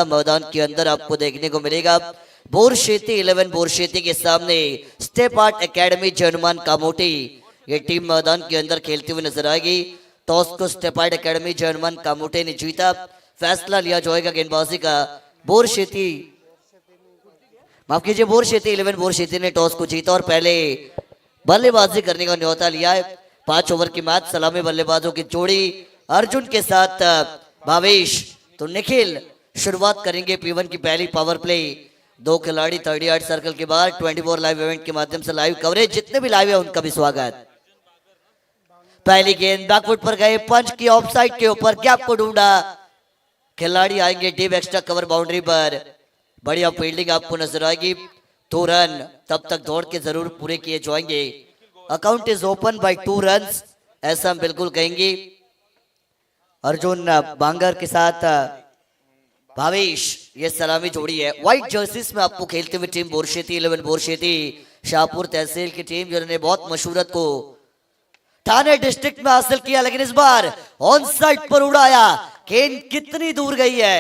मैदान के अंदर आपको देखने को मिलेगा। बोरशेती 11 बोरशेती के सामने स्टेप आर्ट एकेडमी जनमान कामोटी ये टीम मैदान के अंदर खेलती हुई नजर आएगी। टॉस को स्टेप आर्ट एकेडमी जनमान कामोटी ने जीता। फैसला लिया जाएगा गेंदबाजी का। बोरशेती माफ कीजिए, बोरशेती 11 बोरशेती ने टॉस को जीता और पहले बल्लेबाजी करने का न्योता लिया है। 5 ओवर की मैच, सलामी बल्लेबाजों की जोड़ी अर्जुन के साथ भावेश तो निखिल शुरुआत करेंगे P1 की पहली पावर प्ले। 2 खिलाड़ी 38 सर्कल के बाद 24 लाइव इवेंट के माध्यम से लाइव कवरेज, जितने भी लाइव है उनका भी स्वागत। पहली गेंद बैकफुट पर गए, पंच की ऑफसाइड के ऊपर गैप को ढूंढा, खिलाड़ी आएंगे डीप एक्स्ट्रा कवर बाउंड्री पर। बढ़िया फील्डिंग आपको नजर आएगी। 2 रन तब तक दौड़ के जरूर पूरे किए जाएंगे। Account is open by 2 runs, ऐसा हम बिल्कुल कहेंगे। अर्जुन बांगर के साथ भावेश ये सलामी जोड़ी है। व्हाइट जर्सीज में आपको खेलते हुए टीम बोरशेती 11 बोरशेती शाहपुर तहसील की टीम, जिन्होंने बहुत मशहूरत को ठाणे डिस्ट्रिक्ट में हासिल किया, लेकिन इस बार ऑन साइड पर उड़ाया। गेंद कितनी दूर गई है।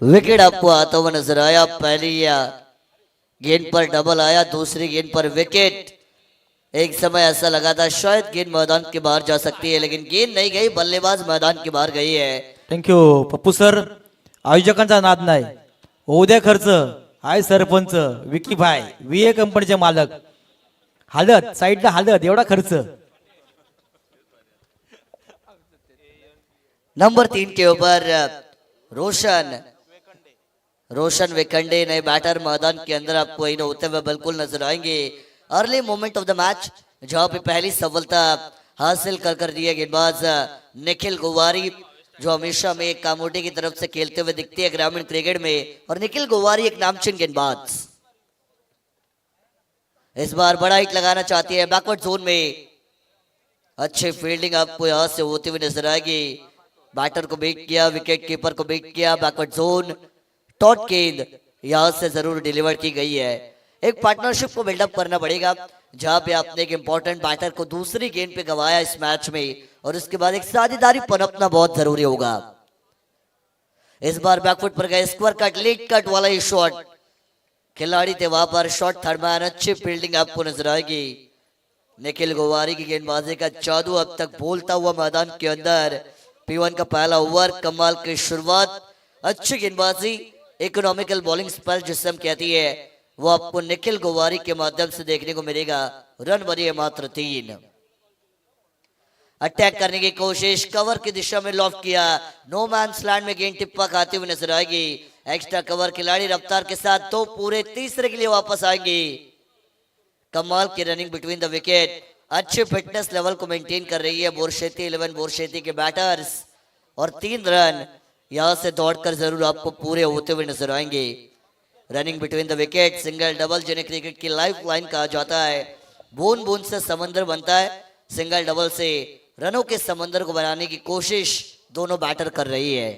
विकेट आपको आता हुआ नजर आया। पहली गेंद पर डबल आया, दूसरी गेंद पर विकेट। एक समय ऐसा लगा था शायद गेंद मैदान के बाहर जा सकती है, लेकिन गेंद नहीं गई, बल्लेबाज मैदान के बाहर गई है। Thank you Pappu sir. आयोजकांचा नाद नाही, होऊ द्या खर्च. हाय सरपंच विकी भाई VA कंपनीचे मालक. हळद साईडला हळद, एवढा खर्च. नंबर 3 के ऊपर रोशन वेखंडे नए बैटर मैदान के अंदर आपको इन होते हुए बिल्कुल नजर आएंगे। Early moment of the match, जहां पे पहली सफलता हासिल कर दिया गेंदबाज निखिल गोवारी, जो हमेशा में एक कामोटी की तरफ से खेलते हुए दिखती है ग्रामीण क्रिकेट में, और निखिल गोवारी एक नामचीन गेंदबाज। इस बार बड़ा हिट लगाना चाहती है बैकवर्ड जोन में। अच्छी फील्डिंग आपको यहां से होती हुई नजर आएगी। बैटर को बीट किया, विकेट कीपर को बीट किया, बैकवर्ड जोन टॉट गेंद यहां से जरूर डिलीवर की गई है। एक पार्टनरशिप को बिल्डअप करना पड़ेगा, जहां पे आपने एक इंपॉर्टेंट बैटर को दूसरी गेंद पे गवाया इस मैच में, और उसके बाद एक साझेदारी पनपना बहुत जरूरी होगा। इस बार बैकफुट पर गए, स्क्वायर कट लीड कट वाला ये शॉट, खिलाड़ी थे वहां पर, शॉट थर्ड मैन, अच्छी फील्डिंग आपको नजर आएगी। निखिल गोवारी की गेंदबाजी का जादू अब तक बोलता हुआ मैदान के अंदर। P1 का पहला ओवर, कमाल की शुरुआत, अच्छी गेंदबाजी, इकोनॉमिकल बॉलिंग स्पेल जिसे हम कहती है, वो आपको निखिल गोवारी के माध्यम से देखने को मिलेगा। रन बनी है मात्र 3। अटैक करने की कोशिश, कवर की दिशा में लॉफ्ट किया, नो मैन्स लैंड में गेंद टिप्पा खाती हुई नजर आएगी। एक्स्ट्रा कवर, खिलाड़ी रफ्तार के साथ 2 पूरे तीसरे के लिए वापस आएंगे। कमाल की रनिंग बिटवीन द विकेट, अच्छे फिटनेस लेवल को मेंटेन कर रही है बोरशेती 11 बोरशेती के बैटर्स, और 3 रन यहां से दौड़कर जरूर आपको पूरे होते हुए नजर आएंगे। Running between the wicket, single double जिन्हें क्रिकेट की लाइफ लाइन कहा जाता है। बूंद बूंद से समंदर बनता है, सिंगल डबल से रनों के समंदर को बनाने की कोशिश दोनों बैटर कर रही है।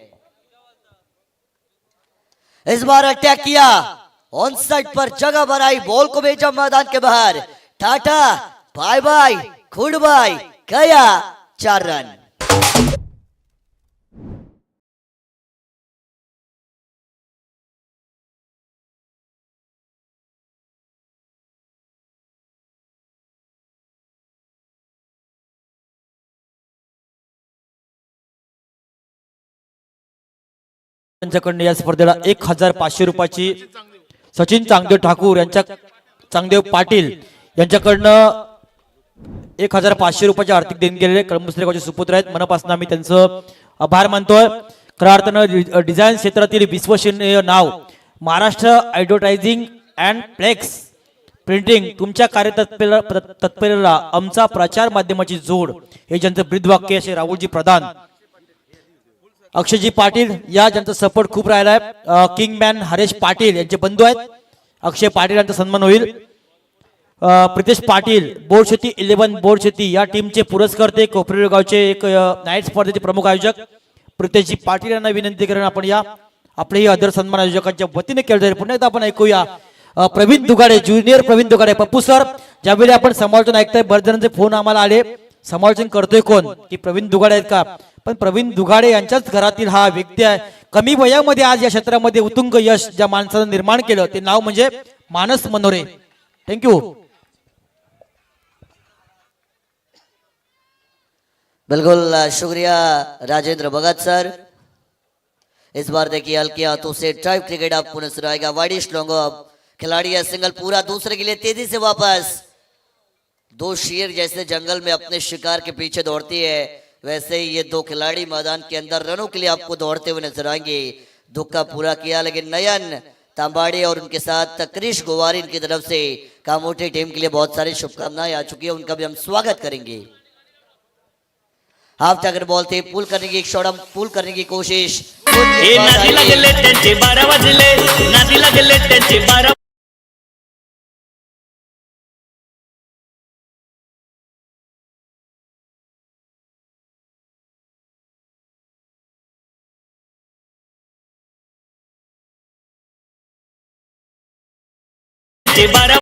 इस बार अटैक किया, ऑन साइड पर जगह बनाई, बॉल को भेजा मैदान के बाहर। Tata bye bye goodbye, गया 4 रन। त्यांच्याकडनं या स्पर्धेला 1500 रुपयाची सचिन चांगदेव ठाकूर यांच्या चांगदेव पाटील यांच्याकडनं 1500 रुपयाची आर्थिक देणगी गेलेले कळंबसरे गावचे सुपुत्र आहेत. मनापासून आम्ही त्यांचं आभार मानतोय. खऱ्या अर्थानं डिझाईन क्षेत्रातील विश्वसनीय नाव Maharashtra advertising and flex printing, तुमच्या कार्यतत्परतेला आमचा प्रचार माध्यमाची जोड, हे ज्यांचं ब्रीदवाक्य असे राहुलजी प्रधान, अक्षयजी पाटील या ज्यांचा सपोर्ट खूप राहिला आहे. किंगमॅन हरेश पाटील यांचे बंधू आहेत. अक्षय पाटील यांचा सन्मान होईल. प्रितेश पाटील बोरशेती 11 बोरशेती या टीमचे पुरस्कर्ते कोपरेड गावचे एक नाईट स्पर्धेचे प्रमुख आयोजक प्रितेशजी पाटील यांना विनंती करून आपण या आपले ही आदर सन्मान आयोजकांच्या वतीने केलं जाईल. पुन्हा एकदा आपण ऐकूया प्रवीण दुगाडे, ज्युनियर प्रवीण दुगाडे. पप्पू सर, ज्यावेळी आपण समालोचन ऐकताय बरेच जणांचे फोन आम्हाला आले, समालोचन करतोय कोण की प्रवीण दुगाडे आहेत का, पण प्रवीण दुगाडे यांच्याच घरातील हा व्यक्ती आहे. कमी वयामध्ये आज या क्षेत्रामध्ये उत्तुंग यश ज्या माणसानं निर्माण केलं ते नाव म्हणजे मानस मनोरे. थँक्यू. बिल्कुल शुक्रिया राजेंद्र भगत सर. इस बार देखिए हल्के हाथों से ट्राइब क्रिकेट आप पुनः सुनाएगा. वाइड स्ट्रॉन्ग अप खिलाड़ी है, सिंगल पूरा दूसरे के लिए तेजी से वापस. दो शेर जैसे जंगल में अपने शिकार के पीछे दौड़ती है, वैसे ही ये दो खिलाड़ी मैदान के अंदर रनों के लिए आपको दौड़ते हुए नजर आएंगे. दुक्का पूरा किया, लेकिन नयन तांबाड़े और उनके साथ क्रिश गोवारी इनकी तरफ से कामोटी टीम के लिए बहुत सारी शुभकामनाएं आ चुकी है, उनका भी हम स्वागत करेंगे. हाफ टैकर बॉल थे, पुल करने की एक शॉट हम पुल करने की कोशिश. ए नादी लागले त्यांचे 12 वाजले, नादी लागले त्यांचे 12. ते 12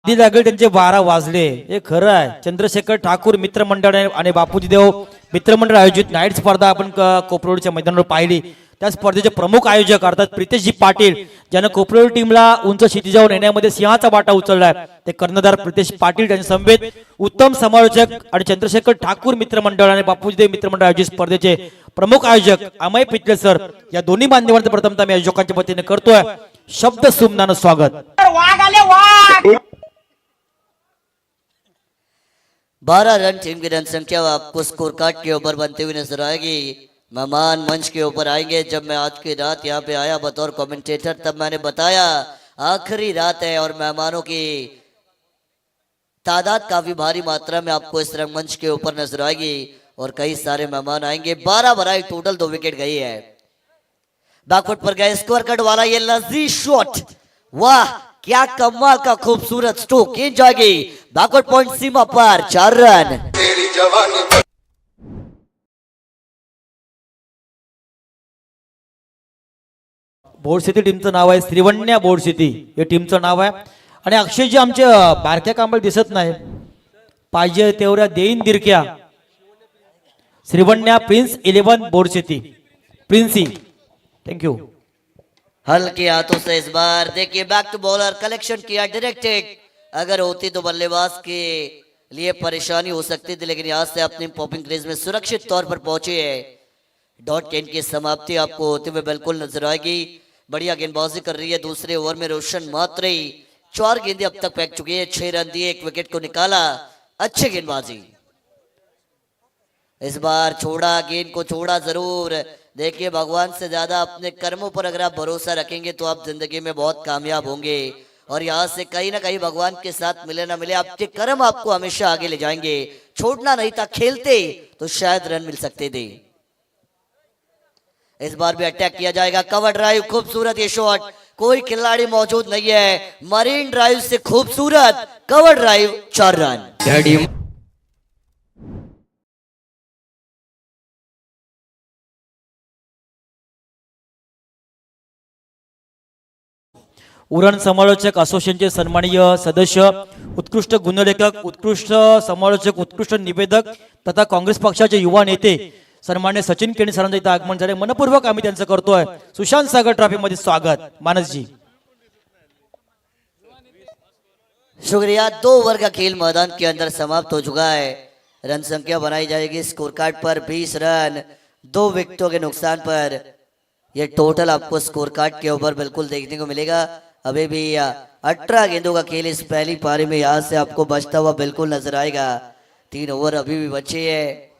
आधी लागेल त्यांचे 12 वाजले, हे खरं आहे. चंद्रशेखर ठाकूर मित्रमंडळ आणि बापूजी देव मित्रमंडळ आयोजित नाईट स्पर्धा आपण कोपरोडच्या मैदानावर पाहिली. त्या स्पर्धेचे प्रमुख आयोजक अर्थात प्रितेशजी पाटील, ज्यानं कोपरोड टीमला उंच क्षितिजावर नेण्यामध्ये सिंहाचा वाटा उचललाय, ते कर्णधार प्रितेश पाटील यांच्या समवेत उत्तम समालोचक आणि चंद्रशेखर ठाकूर मित्रमंडळ आणि बापूजी देव मित्रमंडळ आयोजित स्पर्धेचे प्रमुख आयोजक अमय पितले सर, या दोन्ही मान्यवरांचं प्रथमतः मी आयोजकांच्या वतीने करतोय शब्द सुमनानं स्वागत. 12 रन टीम की रन संख्या आपको स्कोर कार्ड के ऊपर बनते हुए नजर आएगी. मेहमान मंच के ऊपर आएंगे. जब मैं आज की रात यहाँ पे आया बतौर कमेंटेटर, तब मैंने बताया आखिरी रात है और मेहमानों की तादाद काफी भारी मात्रा में आपको इस रंगमंच के ऊपर नजर आएगी और कई सारे मेहमान आएंगे. 12 बराई टोटल 2 विकेट गई है. बैकफुट पर गए स्कोर कार्ड वाला ये लजीज शॉट, वाह क्या कमाल का खूबसूरत स्ट्रोक. ये जाएगी बैकवर्ड पॉइंट सीमा पर 4 रन. बोरशेती टीमचं नाव आहे श्रीवण्या बोरशेती, हे टीमचं नाव आहे. आणि अक्षयजी आमचे बारक्या कांबळ दिसत नाही, पाहिजे तेवढ्या देईन दिरक्या. श्रीवण्या प्रिन्स 11 बोरशेती, प्रिन्सी. थँक्यू. हल्के हाथों से इस बार देखिए बैक टू बॉलर कलेक्शन किया डायरेक्टेड. अगर होती तो बल्लेबाज के लिए परेशानी हो सकती थी, लेकिन यहाँ से अपनी पॉपिंग क्रीज में सुरक्षित तौर पर पहुंचे है. डॉट 10 की समाप्ति आपको होते हुए बिल्कुल नजर आएगी. बढ़िया गेंदबाजी कर रही है. दूसरे ओवर में रोशन मात्रे 4 गेंदें अब तक फेंक चुकी है, 6 रन दिए, 1 विकेट को निकाला. अच्छी गेंदबाजी. इस बार छोड़ा, गेंद को छोड़ा जरूर. देखिए भगवान से ज्यादा अपने कर्मों पर अगर आप भरोसा रखेंगे तो आप जिंदगी में बहुत कामयाब होंगे. और यहाँ से कहीं ना कहीं भगवान के साथ मिले ना मिले, आपके कर्म आपको हमेशा आगे ले जाएंगे. छोड़ना नहीं था, खेलते तो शायद रन मिल सकते थे. इस बार भी अटैक किया जाएगा. कवर ड्राइव, खूबसूरत ये शॉट. कोई खिलाड़ी मौजूद नहीं है. मरीन ड्राइव से खूबसूरत कवर ड्राइव, 4 रन. उरण समालोचक असोसिएशनचे सन्माननीय सदस्य, उत्कृष्ट गुणलेखक, उत्कृष्ट समालोचक, उत्कृष्ट निवेदक तथा काँग्रेस पक्षाचे युवा नेते सन्मान्य सचिन केणी सरांचं इथं आगमन झाले. मनपूर्वक आम्ही त्यांचं करतोय सुशांत सागर ट्रॉफी मध्ये स्वागत. मानसजी. शुक्रिया. 2 ओवर का खेल मैदान के अंदर समाप्त हो चुका है. रन संख्या बनाई जाएगी स्कोर कार्ड पर 20 रन, 2 विकेटों के नुकसान पर. ये टोटल आपको स्कोर कार्ड के ऊपर बिल्कुल देखने को मिलेगा. अभी भी 18 गेंदों का खेल इस पहली पारी में यहाँ से आपको बचता हुआ बिल्कुल नजर आएगा. 3 ओवर अभी भी बचे हैं.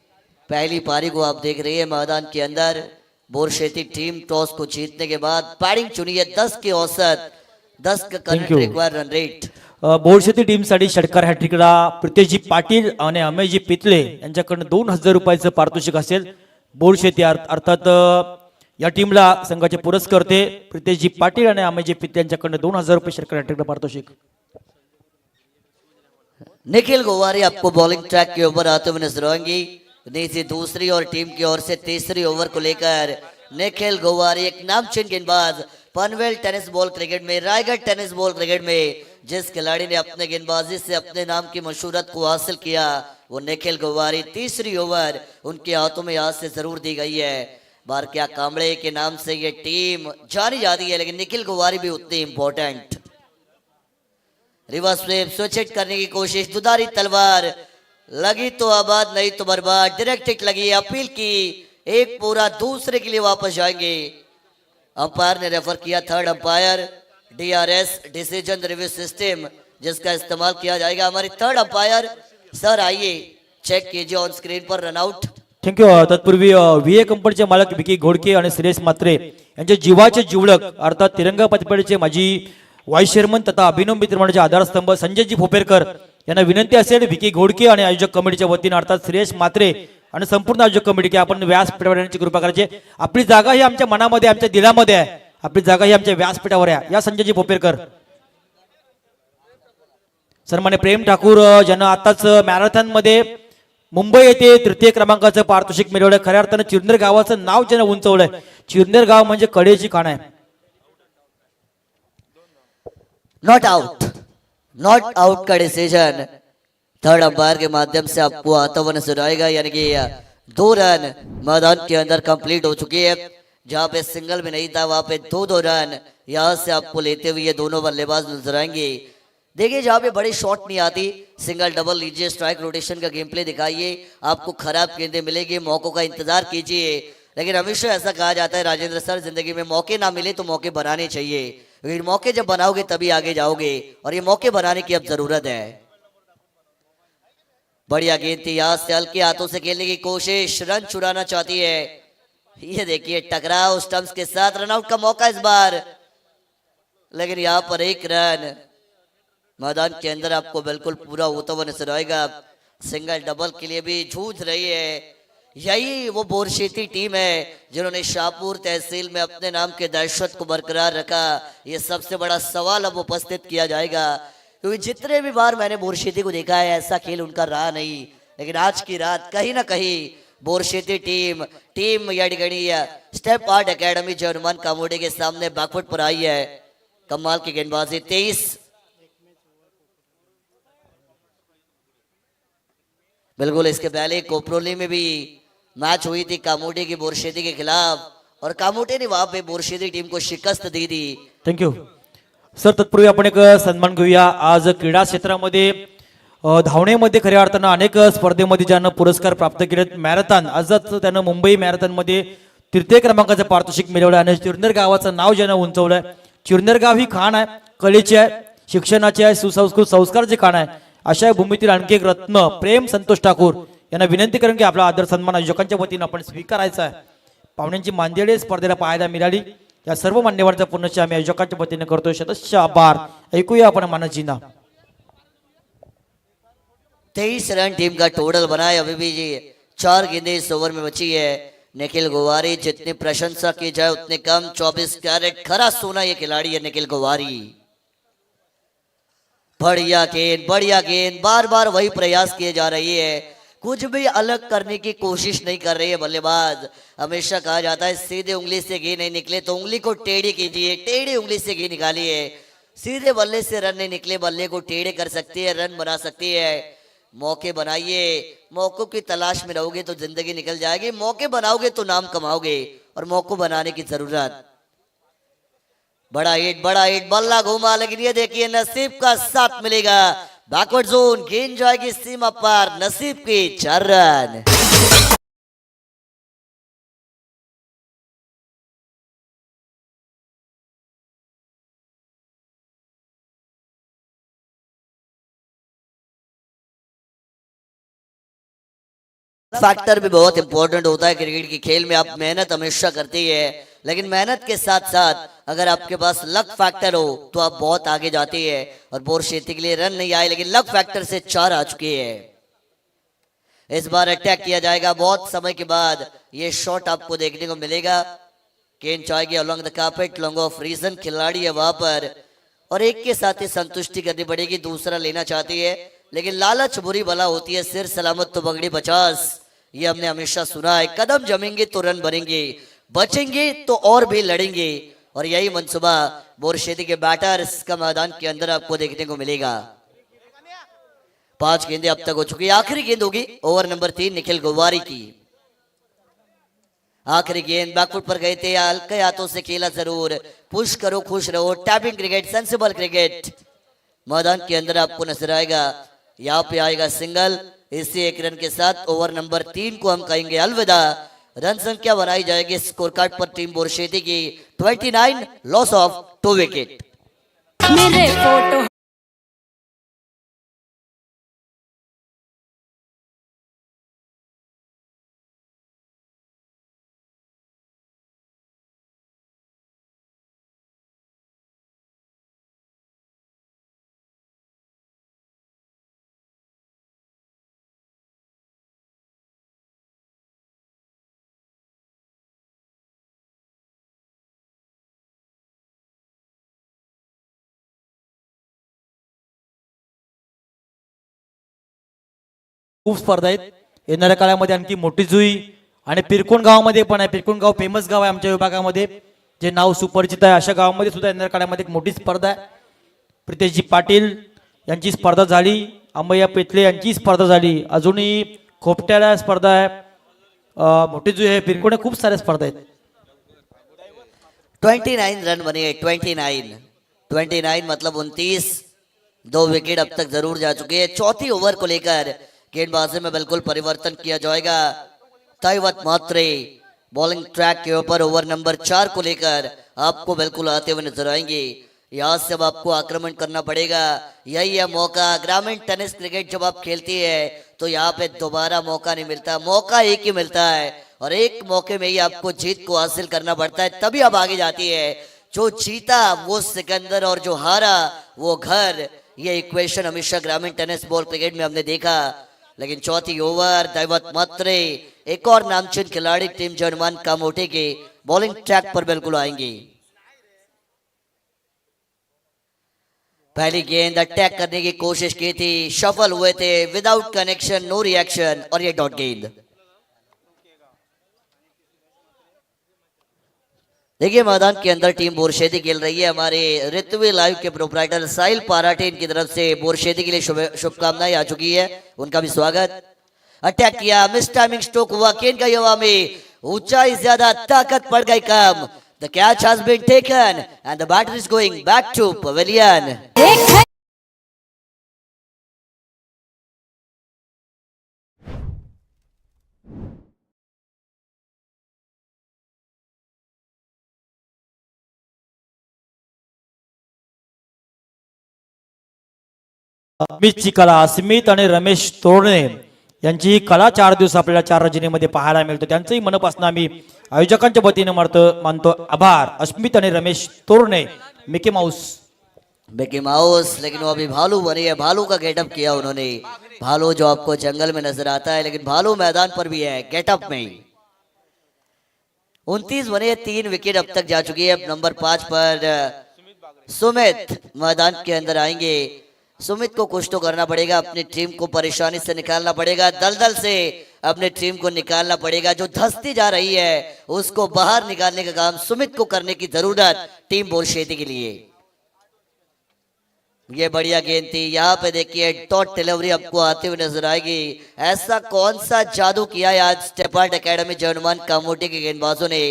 पहली पारी को आप देख रहे हैं मैदान के अंदर. बोरशेती टीम टॉस को जीतने के बाद बैटिंग चुनी है. 10 के औसत, 10 का करंट रिक्वायर्ड रन रेट. बोरशेती टीमसाठी षटकार हॅट्रिकला प्रितेशजी पाटील आणि अमयजी पितले यांच्याकडून 2000 रुपयाचं पारितोषिक असेल. बोरशेती अर्थात या टीमला संघाचे पुरस्कर्ते प्रितेशजी पाटील आणि अमेशजी पित्ते यांच्याकडनं 2000 रुपये शेअर करण्यात पारितोषिक. निखिल गोवारी आपको बॉलिंग ट्रैक के ऊपर आते हुए नजर आएंगी. नीचे दूसरी और टीम की ओर से तीसरी ओवर को लेकर निखिल गोवारी एक नामचीन गेंदबाज पनवेल टेनिस बॉल क्रिकेट में, रायगढ़ टेनिस बॉल क्रिकेट में जिस खिलाड़ी ने अपने गेंदबाजी से अपने नाम की मशहूरत को हासिल किया वो निखिल गोवारी. तीसरी ओवर उनके हाथों में आज से जरूर दी गई है. बार क्या कामड़े के नाम से ये टीम जानी जाती है, लेकिन निखिल गोवारी भी उतनी important. Reverse sweep switch hit करने की कोशिश, दुधारी तलवार लगी तो आबाद नहीं तो बर्बाद. डायरेक्ट हिट लगी, अपील की, एक पूरा दूसरे के लिए वापस जाएंगे. अंपायर ने रेफर किया, third umpire DRS decision review system जिसका इस्तेमाल किया जाएगा. हमारी थर्ड अंपायर सर आइए चेक कीजिए ऑन स्क्रीन पर रनआउट. थँक्यू. तत्पूर्वी VA कंपनीचे मालक विकी घोडके आणि सुरेश म्हात्रे यांचे जीवाचे जिवलक अर्थात तिरंगा पतपेढीचे माजी वाईस चेअरमन तथा अभिनव मित्रमंडळाचे आधारस्तंभ संजयजी भोपेरकर यांना विनंती असेल विकी घोडके आणि आयोजक कमिटीच्या वतीने अर्थात सुरेश म्हात्रे आणि संपूर्ण आयोजक कमिटी की आपण व्यासपीठावर कृपा करायची. आपली जागा ही आमच्या मनामध्ये आमच्या दिलामध्ये आहे. आपली जागा ही आमच्या व्यासपीठावर आहे. या संजयजी भोपेरकर. सन्मान्य प्रेम ठाकूर ज्यांना आताच मॅरेथॉन मध्ये मुंबई येथे तृतीय क्रमांकाचं पारितोषिक मिळवलं. खऱ्या अर्थानं चिरनेर गावाचं नाव ज्यांना उंचवलंय. चिरनेर गाव म्हणजे कडेची खाण आहे. नॉट आउट का डिसीजन थर्ड अंपायर के माध्यम से आपको आता हुआ नजर आएगा. यानी कि 2 रन मैदान के अंदर कंप्लीट हो चुकी है. जहां पे सिंगल में नहीं था वहां पे 2 रन यहां से आपको लेते हुए ये दोनों बल्लेबाज नजर आएंगे. देखिए जहां पे बड़ी शॉट नहीं आती, सिंगल डबल लीजिए, स्ट्राइक रोटेशन का गेम प्ले दिखाइए. आपको खराब गेंदें मिलेगी, मौकों का इंतजार कीजिए. लेकिन हमेशा ऐसा कहा जाता है राजेंद्र सर, जिंदगी में मौके ना मिले तो मौके बनाने चाहिए. लेकिन मौके जब बनाओगे तभी आगे जाओगे और ये मौके बनाने की अब जरूरत है. बढ़िया गेंद थी, यहां से हल्के हाथों से खेलने की कोशिश, रन चुराना चाहती है. ये देखिए टकराव स्टंप्स के साथ, रनआउट का मौका इस बार. लेकिन यहां पर 1 रन मैदान के अंदर आपको बिल्कुल पूरा होता हुआ नजर आएगा. सिंगल डबल के लिए भी जूझ रही है. यही वो बोरशेती टीम है जिन्होंने शाहपुर तहसील में अपने नाम के दहशत को बरकरार रखा. ये सबसे बड़ा सवाल अब उपस्थित किया जाएगा, क्योंकि जितने भी बार मैंने बोरशेती को देखा है ऐसा खेल उनका रहा नहीं. लेकिन आज की रात कहीं ना कहीं बोरशेती टीम याडगणी स्टेप आर्ट एकेडमी जो हनुमान कामोडे के सामने बैकफुट पर आई है. कमाल की गेंदबाजी. 23 बिल्कुल. इसके पहले कोपरोली में भी मैच हुई थी कामोटे की बोरशेती के खिलाफ और कामोटे ने वहां पे बोरशेती टीम को शिकस्त दी थी. Thank you sir. तत्पूर्वी आपण एक सन्मान घेऊया. आज क्रीडा क्षेत्रामध्ये धावण्यामध्ये खऱ्या अर्थानं अनेक स्पर्धेमध्ये ज्यांना पुरस्कार प्राप्त केलेत. मॅरेथॉन आजच त्यानं मुंबई मॅरेथॉन मध्ये तृतीय क्रमांकाचं पारितोषिक मिळवलं आणि चिरनेर गावाचं नाव ज्यांना उंचवलंय. चिरनेर गाव ही खाण आहे, कलेची आहे, शिक्षणाची आहे, सुसंस्कृत संस्काराची खाण आहे. अशा भूमीतील आणखी एक रत्न प्रेम संतोष ठाकूर यांना विनंती करून की आपला आदर सन्मान आयोजकांच्या वतीनं आपण स्वीकारायचा आहे. पाहुण्यांची मांदियाळी स्पर्धेला पाहायला मिळाली. या सर्व मान्यवरांचा पुनश्च आम्ही आयोजकांच्या वतीनं करतोय शतश आभार. ऐकूया आपण मानजीना. 23 रन टीम का टोटल बना है. अभी भी 4 गेंदें इस ओवर में बची है. निखिल गोवारी जितनी प्रशंसा की जाए उतने कम. 24 कैरेट खरा सोना ये खिलाड़ी है निखिल गोवारी. बढ़िया गेंद बार बार वही प्रयास किए जा रही है. कुछ भी अलग करने की कोशिश नहीं कर रही है बल्लेबाज. हमेशा कहा जाता है सीधे उंगली से गेंद नहीं निकले तो उंगली को टेढ़ी कीजिए, टेढ़ी उंगली से गेंद निकालिए. सीधे बल्ले से रन नहीं निकले, बल्ले को टेढ़े कर सकती है, रन बना सकती है. मौके बनाइए. मौकों की तलाश में रहोगे तो जिंदगी निकल जाएगी. मौके बनाओगे तो नाम कमाओगे और मौकों बनाने की जरूरत. बड़ा हिट बल्ला घूमा, लेकिन ये देखिए नसीब का साथ मिलेगा. बैकवर्ड जोन गेंद जाएगी सीमा पार. नसीब की 4 रन. फैक्टर भी बहुत इंपॉर्टेंट होता है क्रिकेट की खेल में. आप मेहनत हमेशा करती है, लेकिन मेहनत के साथ साथ अगर आपके पास लक फैक्टर हो तो आप बहुत आगे जाती है. और बोरशेती के लिए रन नहीं आए, लेकिन लक फैक्टर से 4 आ चुकी है. इस बार अटैक किया जाएगा. बहुत समय के बाद ये शॉट आपको देखने को मिलेगा. गेंद जाएगी along the carpet, long off region खिलाड़ी है वहां पर और एक के साथ ही संतुष्टि करनी पड़ेगी, दूसरा लेना चाहती है लेकिन लालच बुरी भला होती है, सिर सलामत तो बगड़ी 50, ये हमने हमेशा सुना है। कदम जमेंगे तो रन बनेंगे, बचेंगे तो और भी लड़ेंगे और यही मंसूबा बोरशेती के बैटर्स का मैदान के अंदर आपको देखने को मिलेगा। 5 गेंदें अब तक हो चुकी है, आखिरी गेंद होगी ओवर नंबर 3 निखिल गोवारी की। आखिरी गेंद बैकफुट पर गए थे, हल्के हाथों से खेला जरूर, पुश करो खुश रहो, टैपिंग क्रिकेट, सेंसिबल क्रिकेट मैदान के अंदर आपको नजर आएगा। यहाँ पे आएगा सिंगल, इसी एक रन के साथ ओवर नंबर 3 को हम कहेंगे अलविदा। रन संख्या बनाई जाएगी स्कोर कार्ड पर टीम बोरशेती की 29, लॉस ऑफ 2 विकेट। मेरे फोटो खूप स्पर्धा आहेत येणाऱ्या काळामध्ये, आणखी मोठी जुई आणि पिरकोण गावामध्ये पण आहे. पिरकोण गाव फेमस गाव आहे आमच्या विभागामध्ये, जे नाव सुपरिचित आहे. अशा गावामध्ये सुद्धा येणाऱ्या काळामध्ये एक मोठी स्पर्धा आहे. प्रितेशजी पाटील यांची स्पर्धा झाली, अंबैया पेतले यांची स्पर्धा झाली, अजूनही खोपट्याला स्पर्धा आहे, मोठी जुई आहे, पिरकोण खूप साऱ्या स्पर्धा आहेत. 29 रन बने, 29 मतलब 29, 2 विकेट अब तक जरूर जा चुके हैं। चौथी ओवर को लेकर गेंदबाजी में बिल्कुल परिवर्तन किया जाएगा। तैवत मात्रे बॉलिंग ट्रैक के ऊपर ओवर नंबर 4 को लेकर आपको बिल्कुल आते हुए नजर आएंगे। यहाँ से अब आपको आक्रमण करना पड़ेगा, यही है मौका। ग्रामीण टेनिस क्रिकेट जब आप खेलती है तो यहाँ पे दोबारा मौका नहीं मिलता, मौका एक ही मिलता है और एक मौके में ही आपको जीत को हासिल करना पड़ता है, तभी आप आगे जाती है। जो जीता वो सिकंदर और जो हारा वो घर, ये इक्वेशन हमेशा ग्रामीण टेनिस बॉल क्रिकेट में हमने देखा। लेकिन चौथी ओवर दैवत मात्रे एक और नामचीन खिलाड़ी टीम जनमान कामोटे के बॉलिंग ट्रैक पर बिल्कुल आएंगे। पहली गेंद अटैक करने की कोशिश की थी, शफल हुए थे, विदाउट कनेक्शन, नो रिएक्शन और ये डॉट गेंद। देखिए मैदान के अंदर टीम बोरशेती खेल रही है। हमारे ऋत्वी लाइव के प्रोप्राइटर साहिल पाराटे इनकी तरफ से बोरशेती के लिए शुभकामनाएं आ चुकी है, उनका भी स्वागत। अटैक किया, मिस टाइमिंग स्ट्रोक हुआ, गेंद गई हवा में, ऊंचाई ज्यादा, ताकत पड़ गई कम। The catch has been taken and the batter is going back to pavilion. अस्मितची कला, अस्मित आणि रमेश तोरणे यांची ही कला 4 दिवस आपल्याला 4 रजनीमध्ये पाहायला मिळतो. त्यांचंही मनापासून आम्ही आयोजकांच्या वतीने मानतो आभार. अस्मित आणि रमेश तोरणे, मिकी माउस. लेकिन वो अभी भालू बनी है, भालू का गेटअप किया उन्होंने। भालू जो आपको जंगल में नजर आता है, लेकिन भालू मैदान पर भी है गेटअप में। 29 बने, 3 विकेट अब तक जा चुकी है। नंबर 5 पर सुमित मैदान के अंदर आएंगे। सुमित को कुछ तो करना पड़ेगा, अपनी टीम को परेशानी से निकालना पड़ेगा, दलदल से अपने टीम को निकालना पड़ेगा। जो धंसती जा रही है उसको बाहर निकालने का काम सुमित को करने की जरूरत टीम बोरशेती के लिए। ये बढ़िया गेंद थी, यहाँ पे देखिए डॉट डिलीवरी आपको आते हुए नजर आएगी। ऐसा कौन सा जादू किया है आज स्टेप आर्ट एकेडमी जनमान कामोटी के गेंदबाजों ने,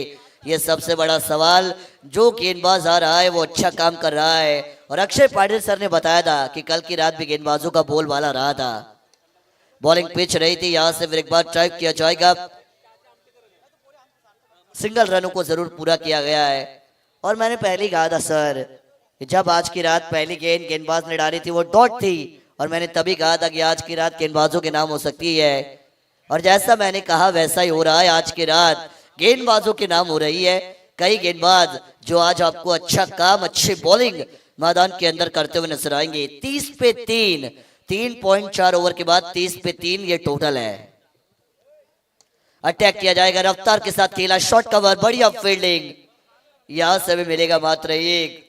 ये सबसे बड़ा सवाल। जो गेंदबाज आ रहा है वो अच्छा काम कर रहा है और अक्षय पाटिल सर ने बताया था कि कल की रात भी गेंदबाजों का बोलबाला रहा था। बॉलिंग पिच रही थी, यहां से फिर एक बार ट्राई किया जाएगा। सिंगल रनों को जरूर पूरा किया गया है और मैंने पहले कहा था सर, जब आज की रात पहली गेंदबाज ने डाली थी वो डॉट थी और मैंने तभी कहा था कि आज की रात गेंदबाजों के नाम हो सकती है और जैसा मैंने कहा वैसा ही हो रहा है। आज की रात गेंदबाजों के नाम हो रही है। कई गेंदबाज जो आज आपको अच्छा काम, अच्छी बॉलिंग मैदान के अंदर करते हुए नजर आएंगे। 30 पे 3, 3.4 ओवर के बाद 30 पे 3 ये टोटल है। अटैक किया जाएगा, रफ्तार के साथ खेला, शॉट कवर, बढ़िया फील्डिंग यहां से भी मिलेगा मात्र एक।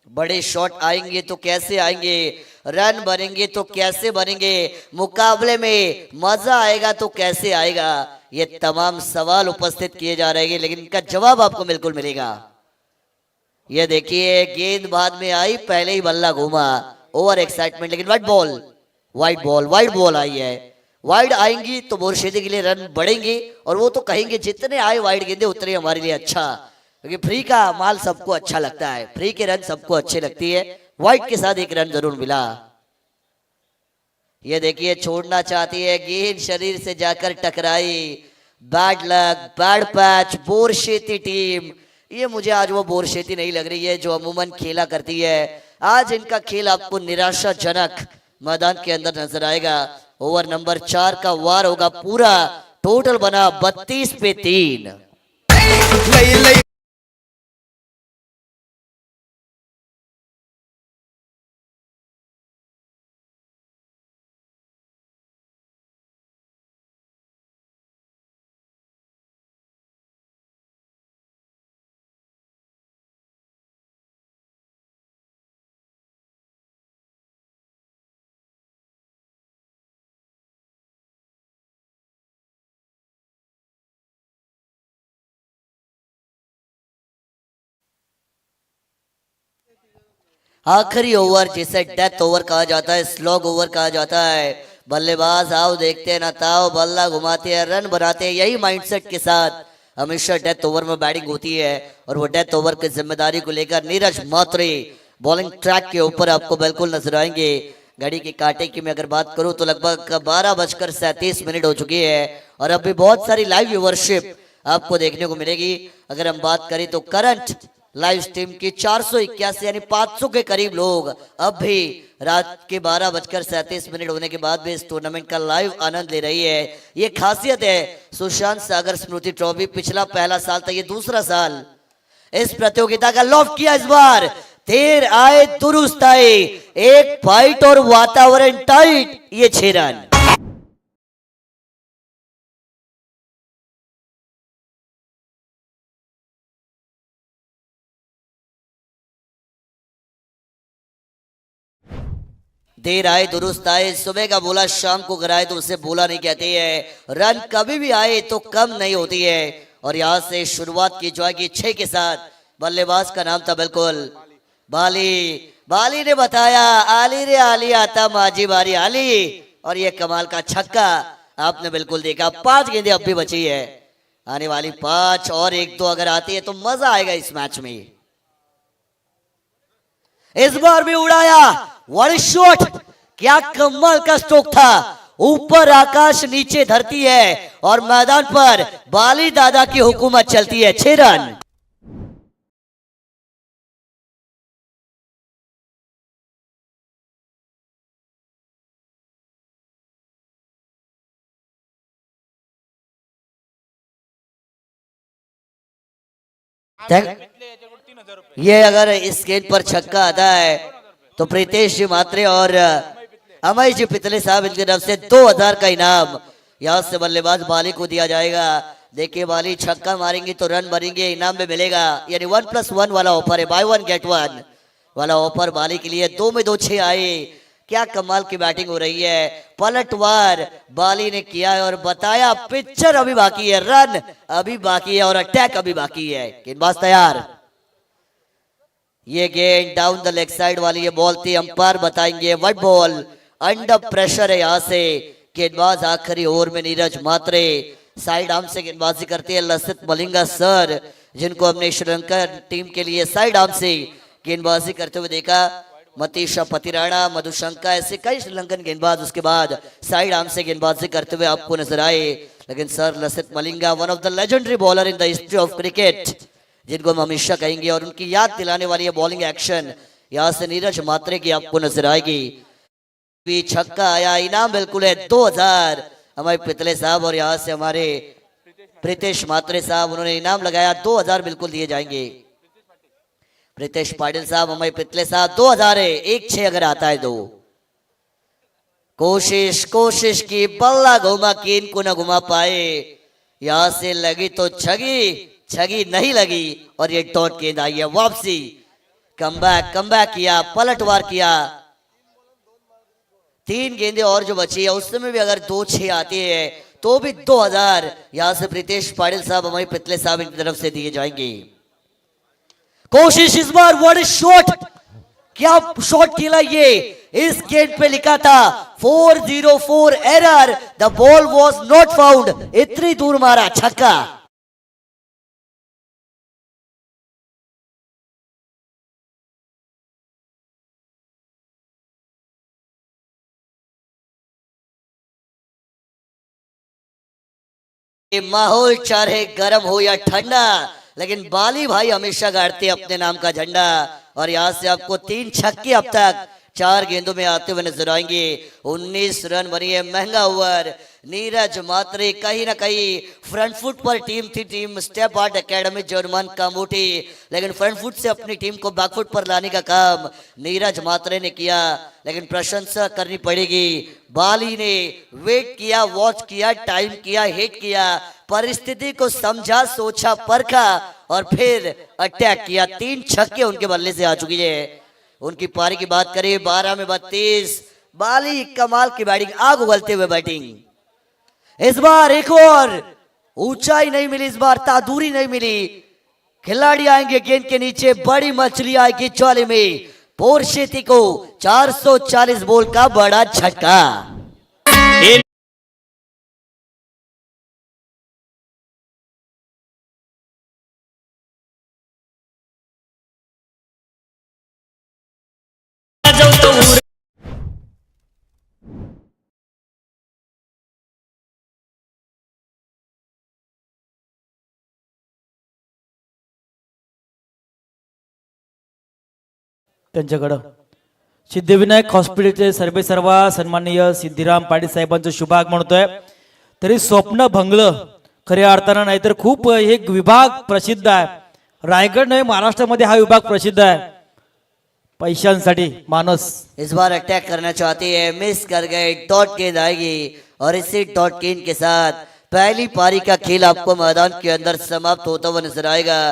बड़े शॉट आएंगे तो कैसे आएंगे, रन बनेंगे तो कैसे बनेंगे, मुकाबले में मजा आएगा तो कैसे आएगा, ये तमाम सवाल उपस्थित किए जा रहे हैं, लेकिन इनका जवाब आपको बिल्कुल मिलेगा। ये देखिए गेंद बाद में आई, पहले ही बल्ला घूमा, ओवर एक्साइटमेंट, लेकिन वाइड बॉल आई है। वाइड आएंगी तो बोरशेती के लिए रन बढ़ेंगे और वो तो कहेंगे जितने आए वाइड गेंदे उतने हमारे लिए अच्छा, क्योंकि फ्री का माल सबको अच्छा लगता है, फ्री के रन सबको अच्छे लगती है। वाइड के साथ एक रन जरूर मिला। ये देखिए छोड़ना चाहती है, गेंद शरीर से जाकर टकराई, bad luck, bad patch, Borsheti team. ये मुझे आज वो बोरशेती नहीं लग रही है जो अमूमन खेला करती है। आज इनका खेल आपको निराशाजनक मैदान के अंदर नजर आएगा। ओवर नंबर 4 का वार होगा पूरा, टोटल बना 32 पे 3। आखिरी ओवर जिसे डेथ ओवर कहा जाता है, स्लॉग ओवर कहा जाता है। बल्लेबाज आओ देखते हैं ना ताओ, बल्ला घुमाते हैं, रन बनाते हैं, यही माइंडसेट के साथ हमेशा डेथ ओवर में बैटिंग होती है। और वो डेथ ओवर की जिम्मेदारी को लेकर नीरज मात्रे बॉलिंग ट्रैक के ऊपर आपको बिल्कुल नजर आएंगे। घड़ी के कांटे की मैं अगर बात करूं तो लगभग 12:37 हो चुकी है और अभी बहुत सारी लाइव व्यूअरशिप आपको देखने को मिलेगी। अगर हम बात करें तो करंट लाइव स्ट्रीम की 481 यानी 500 के करीब लोग अब भी रात के 12:37 होने के बाद भी इस टूर्नामेंट का लाइव आनंद ले रही है। ये खासियत है सुशांत सागर स्मृति ट्रॉफी, पिछला पहला साल था, ये दूसरा साल इस प्रतियोगिता का लॉफ्ट किया। इस बार देर आए दुरुस्त आए, एक फाइट और वातावरण टाइट, ये 6 रन। देर आए दुरुस्त आए, सुबह का बोला शाम को गिराए तो उसे बोला नहीं कहते हैं। रन कभी भी आए तो कम नहीं होती है। और यहां से शुरुआत की जाएगी 6 के साथ। बल्लेबाज का नाम था बिल्कुल बाली ने बताया आली रे आली आता माझी बारी आली, और ये कमाल का छक्का आपने बिल्कुल देखा। 5 गेंदें अब भी बची है, आने वाली 5 और 1-2 अगर आती है तो मजा आएगा इस मैच में। इस बार भी उड़ाया, वन शॉट, क्या कमाल का स्ट्रोक था। ऊपर आकाश नीचे धरती है और मैदान पर बाली दादा की हुकूमत चलती है। 6 रन। ये अगर इस गेंद पर छक्का आता है तो प्रीतेश जी मात्रे और अमय जी पितले साहब इनकी तरफ से 2000 का इनाम यहां से बल्लेबाज बाली को दिया जाएगा। देखिए बाली छक्का मारेंगे तो रन बनेंगे, इनाम में मिलेगा, यानी 1+1 वाला ऑफर है, बाय 1 गेट 1 वाला ऑफर बाली के लिए। 2 में 2 6 आए, क्या कमाल की बैटिंग हो रही है। पलटवार बाली ने किया है और बताया पिक्चर अभी बाकी है, रन अभी बाकी है और अटैक अभी बाकी है। गेंदबाज तैयार। ये गेंद डाउन द लेग साइड वाली ये बॉल थी, अंपायर बताएंगे वाइड बॉल, अंडर प्रेशर है यहां से। गेंदबाज आखिरी ओवर में नीरज मात्रे साइड आर्म से गेंदबाजी करते हैं। लसित मलिंगा सर जिनको हमने श्रीलंका टीम के लिए साइड आर्म से गेंदबाजी करते हुए देखा, मतीशा पतिराणा, मधुशंका, ऐसे कई श्रीलंकन गेंदबाज उसके बाद साइड आर्म से गेंदबाजी करते हुए आपको नजर आए। लेकिन sir Lasith Malinga one of the legendary bowler in the history of cricket, जिनको हम हमेशा कहेंगे, और उनकी याद दिलाने वाली बॉलिंग एक्शन यहां से नीरज मात्रे की आपको नजर आएगी। भी छक्का आया, इनाम बिल्कुल है 2000 हमारे पितले साहब, और यहां से हमारे प्रीतेश मात्रे साहब उन्होंने इनाम लगाया 2000 बिल्कुल दिए जाएंगे। प्रीतेश पाटिल साहब हमारे पितले साहब 2000 है, 1-6 अगर आता है 2। कोशिश की, बल्ला घुमा, गेंद को ना घुमा पाए। यहां से लगी तो छगी, छगी नहीं लगी और ये डॉट गेंद आई है वापसी। कम बैक किया, पलटवार किया। 3 गेंदें और जो बची है उसमें भी अगर 2-6 आती है तो भी 2000 यहां से प्रीतेश पाटिल साहब हमारे पितले साहब की तरफ से दिए जाएंगे। कोशिश इस बार, व्हाट शॉट, क्या शॉट खेला ये। इस गेंद पे लिखा था 404 error, the ball was not found. इतनी दूर मारा, छक्का। ये माहौल चाहे गर्म हो या ठंडा, लेकिन बाली भाई हमेशा गाड़ते अपने नाम का झंडा। और यहां से आपको 3 छक्के अब तक 4 गेंदों में आते हुए नजर आएंगे। 19 रन बनी है, महंगा ओवर। नीरज मात्रे कहीं ना कहीं फ्रंट फुट पर टीम थी, टीम स्टेप आर्ट एकेडमी जर्मन कामोटी, लेकिन फ्रंट फुट से अपनी टीम को बैक फुट पर लाने का काम नीरज मात्रे ने किया। लेकिन प्रशंसा करनी पड़ेगी, बाली ने वेट किया, वॉच किया, टाइम किया, हिट किया, परिस्थिति को समझा, सोचा, परखा और फिर अटैक किया। 3 छक्के उनके बल्ले से आ चुकी है। उनकी पारी की बात करें 12 में 32। बाली कमाल की बैटिंग, आग उगलते हुए बैटिंग। इस बार एक और ऊंचाई नहीं मिली, इस बार तादूरी नहीं मिली। खिलाड़ी आएंगे गेंद के नीचे, बड़ी मछली आएगी चौले में। पोरशेती को 440 बॉल का बड़ा झटका। त्यांच्याकडं सिद्धिविनायक हॉस्पिटलचे सर्वेसर्वा सन्माननीय सिद्धिराम पाटील साहेबांचं शुभागमन होतोय. तरी स्वप्न भंगलं खऱ्या अर्थानं, नाहीतर खूप एक विभाग प्रसिद्ध आहे. रायगड नाही, महाराष्ट्रामध्ये हा विभाग प्रसिद्ध आहे पैशांसाठी. मानस इस बार अटैक करना चाहती है, मिस कर गए, डॉट गेंद आएगी और इसी डॉट गेंद के साथ पहली पारी का खेल आपको मैदान के अंदर समाप्त होता हुआ नजर आएगा।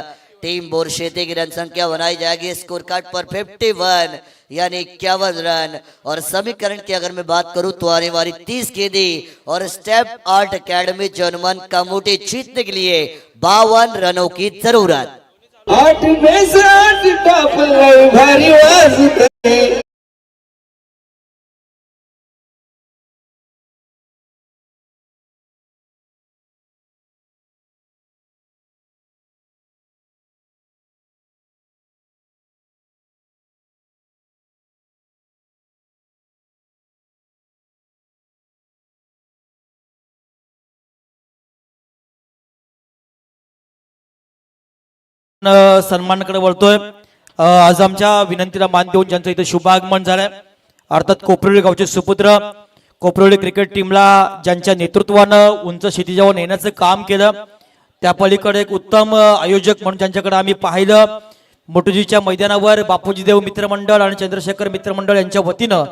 टीम बोरशेती की रन संख्या बनाई जाएगी स्कोर कार्ड पर 51 यानी 51 रन। और समीकरण की अगर मैं बात करूं तो आने वाली 30 गेंदें और स्टेप आर्ट एकेडमी जर्मन कामोटी जीतने के लिए 52 रनों की जरूरत। 8 में से 8 टॉप लय भारी वाजते. सन्मानाकडे वळतोय. आज आमच्या विनंतीला मान देऊन ज्यांचं इथे शुभागमन झालंय, अर्थात कोपरोली गावचे सुपुत्र, कोपरोली क्रिकेट टीमला ज्यांच्या नेतृत्वानं उंच क्षितिजावर नेण्याचं काम केलं, त्या पलीकडे एक उत्तम आयोजक म्हणून ज्यांच्याकडे आम्ही पाहिलं. मोटुजीच्या मैदानावर बापूजी देव मित्रमंडळ आणि चंद्रशेखर मित्रमंडळ यांच्या वतीनं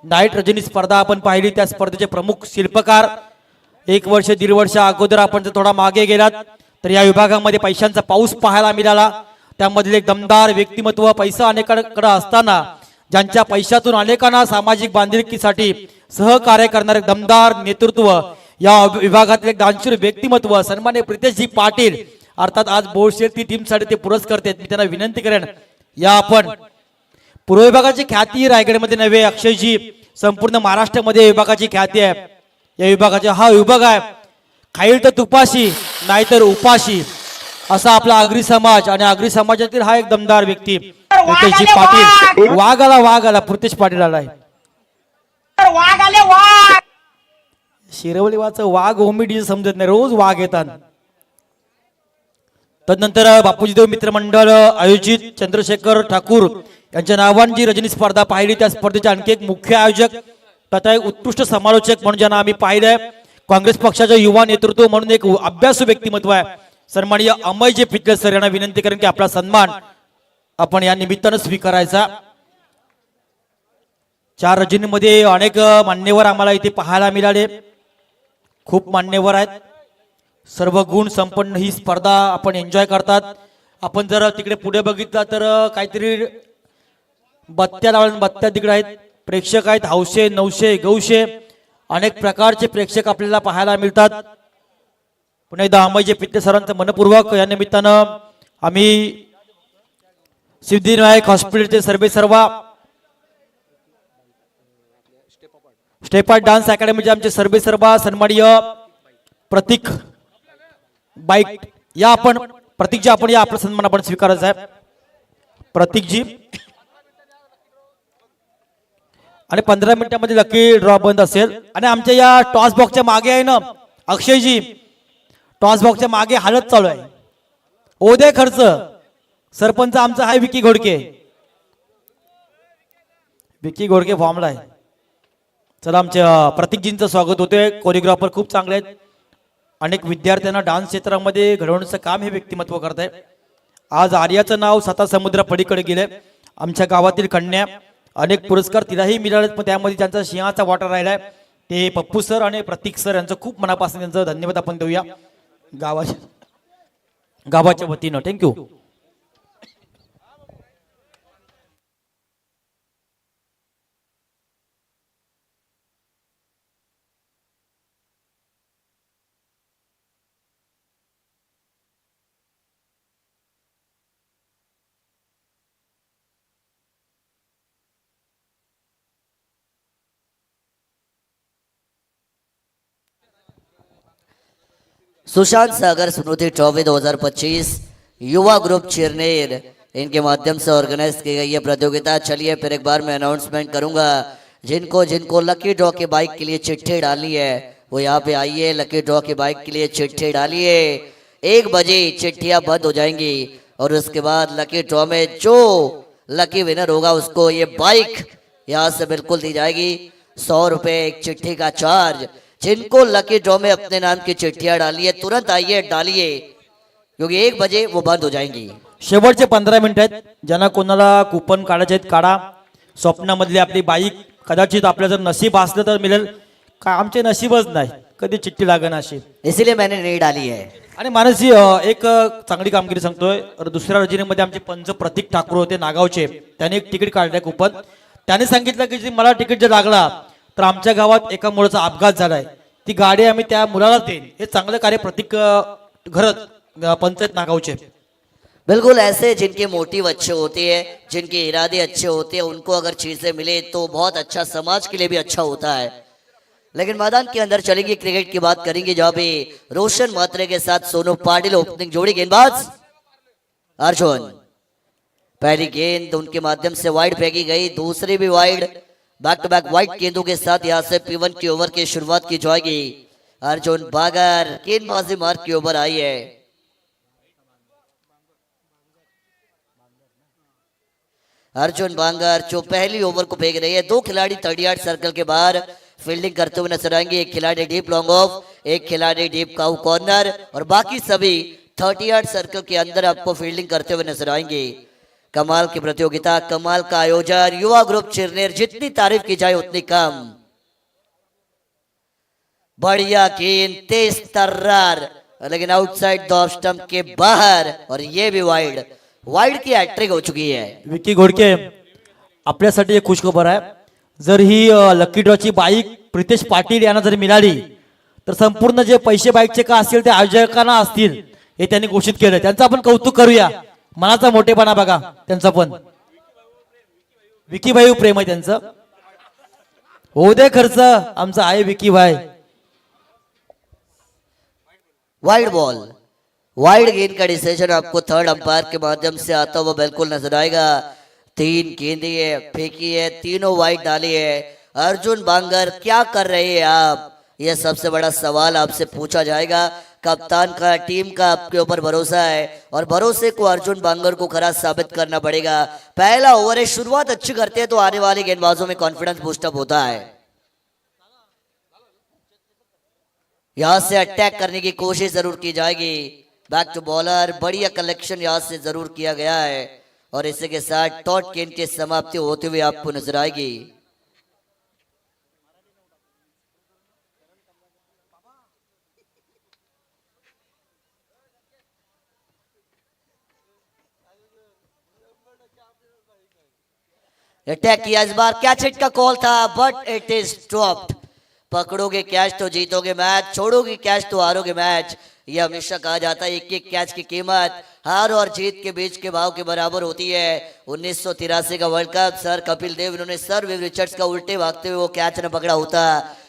नाईट रजनी स्पर्धा आपण पाहिली. त्या स्पर्धेचे प्रमुख शिल्पकार 1 वर्ष 1.5 वर्ष अगोदर आपण जर थोडा मागे गेलात तर या विभागामध्ये पैशांचा पाऊस पाहायला मिळाला. त्यामधील एक दमदार व्यक्तिमत्व, पैसा अनेकांकडे असताना ज्यांच्या पैशातून अनेकांना सामाजिक बांधिलकीसाठी सहकार्य करणारे दमदार नेतृत्व, या विभागातील एक दानशूर व्यक्तिमत्व सन्माननीय प्रीतेशजी पाटील, अर्थात आज बोरशेती टीमसाठी ते पुरस्कार आहेत. मी त्यांना विनंती करेन, या आपण पूर्व विभागाची ख्याती रायगडमध्ये नव्हे, अक्षयजी संपूर्ण महाराष्ट्रामध्ये विभागाची ख्याती आहे. या विभागाचा हा विभाग आहे खाईल तर तुपाशी नाहीतर उपाशी, असा आपला आगरी समाज. आणि आगरी समाजातील हा एक दमदार व्यक्ती प्रीतेशजी पाटील. वाघ आला प्रीतेश पाटील आलाय. शिरवलीवाचं वाघ ओमिडी समजत नाही, रोज वाघ येतात. तदनंतर बापूजी देव मित्रमंडळ आयोजित चंद्रशेखर ठाकूर यांच्या नावाने जी रजनी स्पर्धा पाहिली, त्या स्पर्धेचे आणखी एक मुख्य आयोजक तथा एक उत्कृष्ट समालोचक म्हणून ज्यांना आम्ही पाहिलंय, काँग्रेस पक्षाचे युवा नेतृत्व म्हणून एक अभ्यासू व्यक्तिमत्व आहे सन्माननीय अमयजी पितले सर. यांना विनंती करेन की आपला सन्मान आपण या निमित्तानं स्वीकारायचा. 4 रजनीमध्ये अनेक मान्यवर आम्हाला इथे पाहायला मिळाले. खूप मान्यवर आहेत. सर्व गुण संपन्न ही स्पर्धा आपण एन्जॉय करतात. आपण जर तिकडे पुढे बघितलं तर काहीतरी बत्त्या लावल्या, बत्त्या तिकडे आहेत. प्रेक्षक आहेत, हौशे, नवशे, गौशे, अनेक प्रकारचे प्रेक्षक आपल्याला पाहायला मिळतात. पुन्हा एकदा अंबाईचे पित्ते सरांचं मनपूर्वक या निमित्तानं आम्ही सिद्धिविनायक हॉस्पिटलचे सर्वे सर्वा, स्टेप आर्ट डान्स अकॅडमीचे आमचे सर्वे सर्वा सन्माननीय प्रतीक बाईक या आपण प्रतीकजी आपण या आपला सन्मान आपण स्वीकारायचा आहे. प्रतीकजी आणि 15 मिनिटांमध्ये लकी ड्रॉ बंद असेल. आणि आमच्या या टॉस बॉक्सच्या मागे आहे ना अक्षयजी, टॉस बॉक्सच्या मागे हालत चालू आहे. ओदे खर्च सरपंच आमचा आहे विकी घोडके. विकी घोडके फॉर्मला आहे. चला आमच्या प्रतीकजींचं स्वागत होतोय. कोरिओग्राफर खूप चांगले आहेत. अनेक विद्यार्थ्यांना डान्स क्षेत्रामध्ये घडवण्याचं काम हे व्यक्तिमत्व करत आहे. आज आर्याचं नाव 7 समुद्र पलीकडे गेले. आमच्या गावातील कन्या अनेक पुरस्कार तिलाही मिळालेत, पण त्यामध्ये त्यांचा सिंहाचा वाटा राहिलाय. ते पप्पू सर आणि प्रतीक सर यांचं खूप मनापासून त्यांचं धन्यवाद आपण देऊया गावाच्या वतीनं. थँक्यू. सुशांत सागर स्मृति ट्रॉफी 2025 युवा ग्रुप चिरनेर इनके माध्यम से ऑर्गेनाइज की गई है प्रतियोगिता. चलिए फिर एक बार मैं अनाउंसमेंट करूंगा. जिनको जिनको लकी ड्रॉ की बाइक के लिए चिट्ठी डालनी है वो यहाँ पे आइए. लकी ड्रॉ की बाइक के लिए चिट्ठी डालिए. 1 बजे चिट्ठियां बंद हो जाएंगी और उसके बाद लकी ड्रॉ में जो लकी विनर होगा उसको ये बाइक यहाँ से बिल्कुल दी जाएगी. 100 रुपये एक चिट्ठी का चार्ज. जिनको लकी ड्रॉ में अपने नाम की चिट्ठियां डाली है तुरंत आइए डालिए, क्योंकि 1 बजे वो बंद हो जाएंगी. शेवटचे 15 मिनिट आहेत. ज्यांना कोणाला कुपन काढायचे आहेत काढा. स्वप्नामधली आपली बाईक कदाचित आपल्या जर नशीब असलं तर मिळेल, का आमचे नशीबच नाही, कधी चिठ्ठी लागेल अशी, इसीलिए मैंने नहीं डाली है. आणि मानसी एक चांगली कामगिरी सांगतोय. दुसऱ्या रजनीमध्ये आमचे पंच प्रतीक ठाकूर होते नागावचे, त्याने एक तिकीट काढलंय कुपन. त्याने सांगितलं की मला तिकीट जर लागला तर आमच्या गावात एका मुलाचा अपघात झालाय, ती गाडी आम्ही त्या मुलाला देईन. हे चांगलं कार्य प्रतीक घरत पंचायत नागावचे. बिल्कुल ऐसे जिनके मोटिव अच्छे होते हैं, जिनके इरादे अच्छे होते हैं, उनको अगर चीजें मिले तो बहुत अच्छा, समाज के लिए भी अच्छा होता है. लेकिन मैदान के अंदर चलेंगे, क्रिकेट की बात करेंगे जहाँ पे रोशन मात्रे के साथ सोनू पाटिल ओपनिंग जोड़ी. गेंदबाज अर्जुन, पहली गेंद उनके माध्यम से वाइड फेंकी गई, दूसरी भी wide. Back to back wide गेंदों के साथ यहाँ से P1 की ओवर की शुरुआत की जाएगी. अर्जुन बागर गेंदबाजी मार की ओवर आई है. अर्जुन बांगर जो पहली ओवर को फेंक रही है. 2 खिलाड़ी 30 यार्ड सर्कल के बाहर फील्डिंग करते हुए नजर आएंगे. एक खिलाड़ी डीप लॉन्ग ऑफ, एक खिलाड़ी डीप काउ कॉर्नर और बाकी सभी 30 यार्ड सर्कल के अंदर आपको फील्डिंग करते हुए नजर आएंगे. कमाल की प्रतियोगिता, कमाल का आयोजन. युवा ग्रुप चिरनेर, जितनी तारीफ की जाए उतनी कम. बढ़िया गेंद, तेज तर्रार, लेकिन आउटसाइड द ऑफ स्टंप के बाहर और ये भी वाइड. वाइड की हैट्रिक हो चुकी है. विकी घोडके, आपल्यासाठी एक खुशखबर आहे. जर ही लकी ड्रॉची बाईक प्रितेश पाटील यांना जर मिळाली तर संपूर्ण जे पैसे बाईकचे का असतील ते आयोजकांना असतील हे त्यांनी घोषित केलं. त्यांचं आपण कौतुक करूया. मनाचा मोठेपणा बघा त्यांचा पण. विकी भाई प्रेम आहे त्यांचं. होऊ दे खर्च, आमचा आहे विकी भाई. वाइड बॉल, वाइड गेंद का डिसीजन आपको थर्ड अंपायर के माध्यम से आता हुआ बिल्कुल नजर आएगा. 3 गेंदें है फेंकी है, तीनों वाइड डाली है. अर्जुन बांगर क्या कर रहे हैं आप, यह सबसे बड़ा सवाल आपसे पूछा जाएगा. कप्तान का, टीम का आपके ऊपर भरोसा है और भरोसे को अर्जुन बांगर को खरा साबित करना पड़ेगा. पहला ओवर है, शुरुआत अच्छी करते हैं तो आने वाले गेंदबाजों में कॉन्फिडेंस बूस्टअप होता है. यहां से अटैक करने की कोशिश जरूर की जाएगी. बैक टू बॉलर, बढ़िया कलेक्शन यहां से जरूर किया गया है और इसी के साथ टॉट गेंद की समाप्ति होते हुए आपको नजर आएगी. अटैक किया इस बार, कैच हिट का कॉल था बट इट इज ड्रॉप्ड। पकड़ोगे कैच तो जीतोगे मैच, छोड़ोगे कैच तो हारोगे मैच। यह हमेशा कहा जाता है एक एक कैच की कीमत हार और जीत के बीच के भाव के बराबर होती है। 1983 का world cup sir Kapil Dev इन्होंने सर विव रिचर्ड्स का उल्टे भागते हुए वो कैच न पकड़ा होता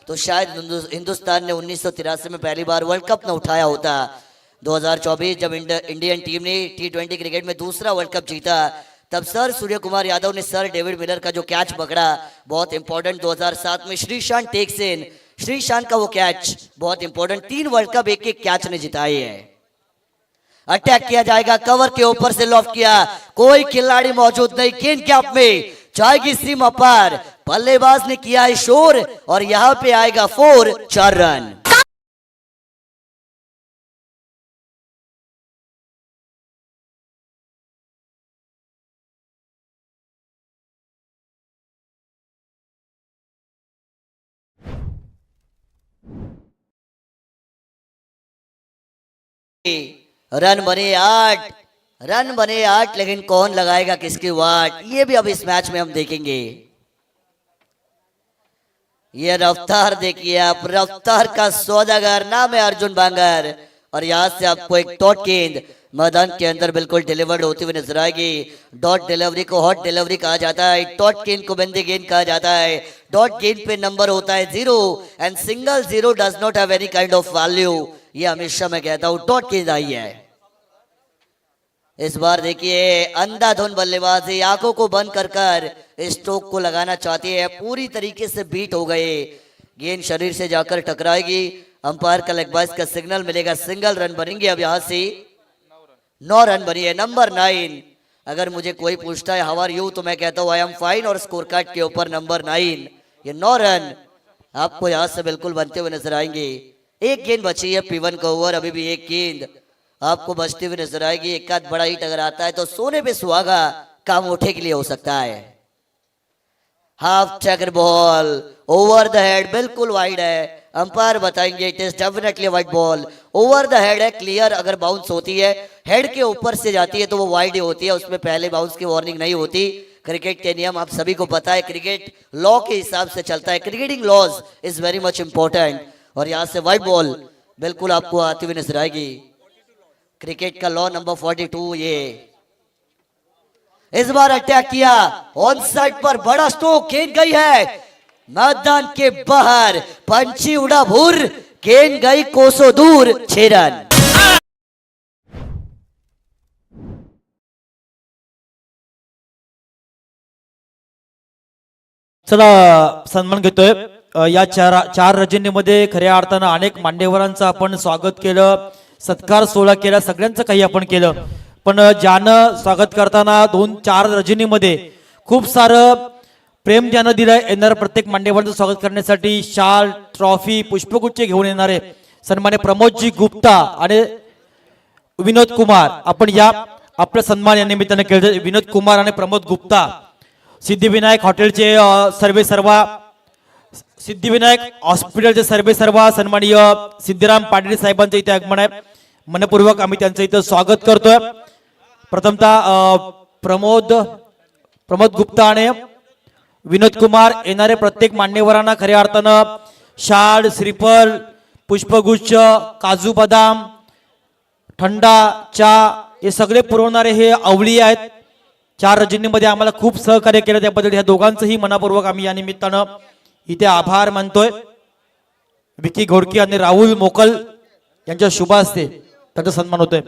तो शायद हिंदुस्तान ने 1983 में पहली बार वर्ल्ड कप न उठाया होता। 2024 जब इंडियन टीम ने T20 क्रिकेट में दूसरा वर्ल्ड कप जीता तब सर सूर्य कुमार यादव ने सर डेविड मिलर का जो कैच पकड़ा बहुत इंपॉर्टेंट। 2007 में श्रीशांत टेक्सेन, श्रीशांत का वो कैच बहुत इंपॉर्टेंट। 3 वर्ल्ड कप एक एक कैच ने जिताए हैं। अटैक किया जाएगा, कवर के ऊपर से लॉफ्ट किया, कोई खिलाड़ी मौजूद नहीं, गेंद गैप में जाएगी सीमा पार, बल्लेबाज ने किया है शोर और यहां पे आएगा 4 रन। रन बने 8, रन बने 8, लेकिन कौन लगाएगा किसकी वाट ये भी अब इस मैच में हम देखेंगे। ये रफ्तार देखिए आप, रफ्तार का सौदागर, नाम है अर्जुन बांगर और यहां से आपको एक डॉट गेंद मैदान के अंदर बिल्कुल डिलीवर्ड होती हुई नजर आएगी। डॉट डिलीवरी को हॉट डिलीवरी कहा जाता है, डॉट गेंद को बंदे गेंद कहा जाता है। डॉट गेंद पे नंबर होता है 0 and single 0 does not have any kind of value. ये हमेशा मैं कहता हूं डॉट गेंद आई है। इस बार देखिए अंधाधुन बल्लेबाजी, आंखों को बंद कर कर स्ट्रोक को लगाना चाहती है, पूरी तरीके से बीट हो गए। गेंद शरीर से जाकर टकराएगी, अंपायर का लेग बाइस का सिग्नल मिलेगा, सिंगल रन बनेंगे। अब यहां से 9 रन बनी है, नंबर 9। अगर मुझे कोई पूछता है हाउ आर यू तो मैं कहता हूं आई एम फाइन और स्कोर कार्ड के ऊपर नंबर 9। ये 9 रन आपको यहां से बिल्कुल बनते हुए नजर आएंगे। एक गेंद बची है P1 का ओवर, अभी भी एक गेंद आपको बचती हुई नजर आएगी। एक आध बड़ा हिट अगर आता है तो सोने पे सुहागा काम उठे के लिए हो सकता है। Half checker ball over the head, बिल्कुल वाइड है, अंपायर बताएंगे it is definitely wide ball. Over the head है, क्लियर अगर बाउंस होती है हेड के ऊपर से जाती है तो वो वाइड ही होती है, उसमें पहले बाउंस की वार्निंग नहीं होती। क्रिकेट के नियम आप सभी को पता है, क्रिकेट लॉ के हिसाब से चलता है, cricketing laws is very much important. और यहां से वाइड बॉल बिल्कुल आपको आती हुई नजर आएगी। क्रिकेट का लॉ नंबर 42 ये। इस बार अटैक किया ऑन साइड पर, बड़ा स्ट्रोक, गेंद गई है मैदान के बाहर, पंछी उड़ा भूर, गेंद गई कोसों दूर, 6 रन। चला सन्मान घेतोय या चार रजनीमध्ये खऱ्या अर्थानं अनेक मान्यवरांचं आपण स्वागत केलं, सत्कार सोहळा केला, सगळ्यांचं काही आपण केलं, पण ज्यानं स्वागत करताना 2-4 रजनीमध्ये खूप सारं प्रेम ज्यानं दिलंय, येणाऱ्या प्रत्येक मान्यवरांचं स्वागत करण्यासाठी शाल, ट्रॉफी, पुष्पगुच्छ घेऊन येणारे सन्मान्य प्रमोदजी गुप्ता आणि विनोद कुमार, आपण या आपलं सन्मान या निमित्तानं केलं। विनोद कुमार आणि प्रमोद गुप्ता सिद्धिविनायक हॉटेलचे सर्वे सर्वा, सिद्धिविनायक हॉस्पिटलचे सर्वे सर्वा, सन्माननीय सिद्धिराम पाटील साहेबांचं इथे आगमन आहे, मनपूर्वक आम्ही त्यांचं इथं स्वागत करतोय। प्रथमतः प्रमोद गुप्ता आणि विनोद कुमार येणारे प्रत्येक मान्यवरांना खऱ्या अर्थानं शाल, श्रीफल, पुष्पगुच्छ, काजू बदाम, थंडा चहा हे सगळे पुरवणारे हे अवळी आहेत। 4 रजनीमध्ये आम्हाला खूप सहकार्य केलं, त्याबद्दल ह्या दोघांचंही मनापूर्वक आम्ही या निमित्तानं इथे आभार मानतोय। विकी घोडके आणि राहुल मोकल यांच्या शुभ हस्ते त्यांचा सन्मान होतोय।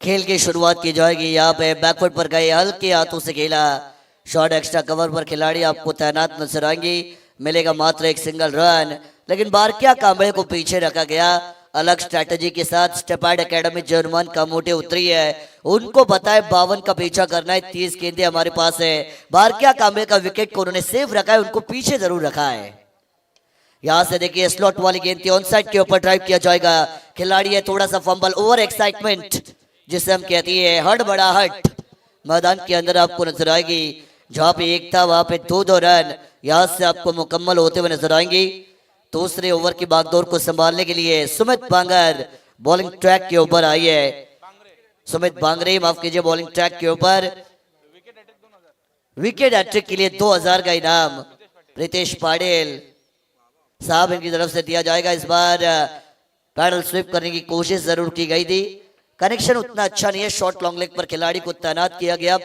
खेल की शुरुआत की जाएगी, यहाँ पे बैकफुट पर गए, हल्के हाथों से खेला, शॉर्ट एक्स्ट्रा कवर पर खिलाड़ी आपको तैनात नजर आएंगे, मिलेगा मात्र एक सिंगल रन। लेकिन बारकिया कांबळे को पीछे रखा गया, अलग स्ट्रेटजी के साथ स्टेपार्ड एकेडमी जर्मन का मोटे उतरी है, उनको पता है 52 का पीछा करना है, 30 गेंदें हमारे पास है। बारकिया कांबळे का विकेट को उन्होंने सेफ रखा है, उनको पीछे जरूर रखा है। यहां से देखिए स्लॉट वाली गेंद थी, ऑन साइड के ऊपर ड्राइव किया जाएगा, खिलाड़ी है थोड़ा सा फंबल, ओवर एक्साइटमेंट जिसे हम कहती है हड़बड़ाहट मैदान के अंदर आपको नजर आएगी। जहां पे 1 था वहां पे 2 रन यहां से आपको मुकम्मल होते हुए नजर आएंगे। दूसरे ओवर की बागडोर को संभालने के लिए सुमित बांगर बॉलिंग ट्रैक के ऊपर आई है। सुमित बांगरे माफ कीजिए बॉलिंग ट्रैक के ऊपर विकेट हैट्रिक के लिए 2000 का इनाम प्रीतेश पाटिल साहब इनकी तरफ से दिया जाएगा। इस बार पैडल स्विप करने की कोशिश जरूर की गई थी, कनेक्शन उतना अच्छा नहीं है। शॉर्ट लॉन्ग लेग पर खिलाड़ी को तैनात किया गया।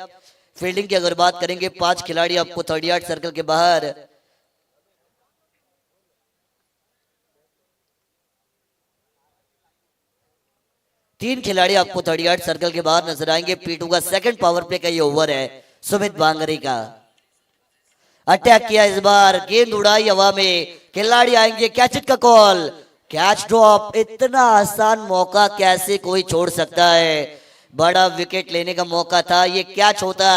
फील्डिंग की अगर बात करेंगे 5 खिलाड़ी आपको 38 सर्कल के बाहर, तीन खिलाड़ी आपको 38 सर्कल के बाहर नजर आएंगे। पीटू का सेकंड पावर प्ले का ये ओवर है। सुमित बांगरे का अटैक किया, इस बार गेंद उड़ाई हवा में, खिलाड़ी आएंगे, कैच इट का कॉल, कैच ड्रॉप। इतना आसान मौका कैसे कोई छोड़ सकता है? बड़ा विकेट लेने का मौका था, ये कैच होता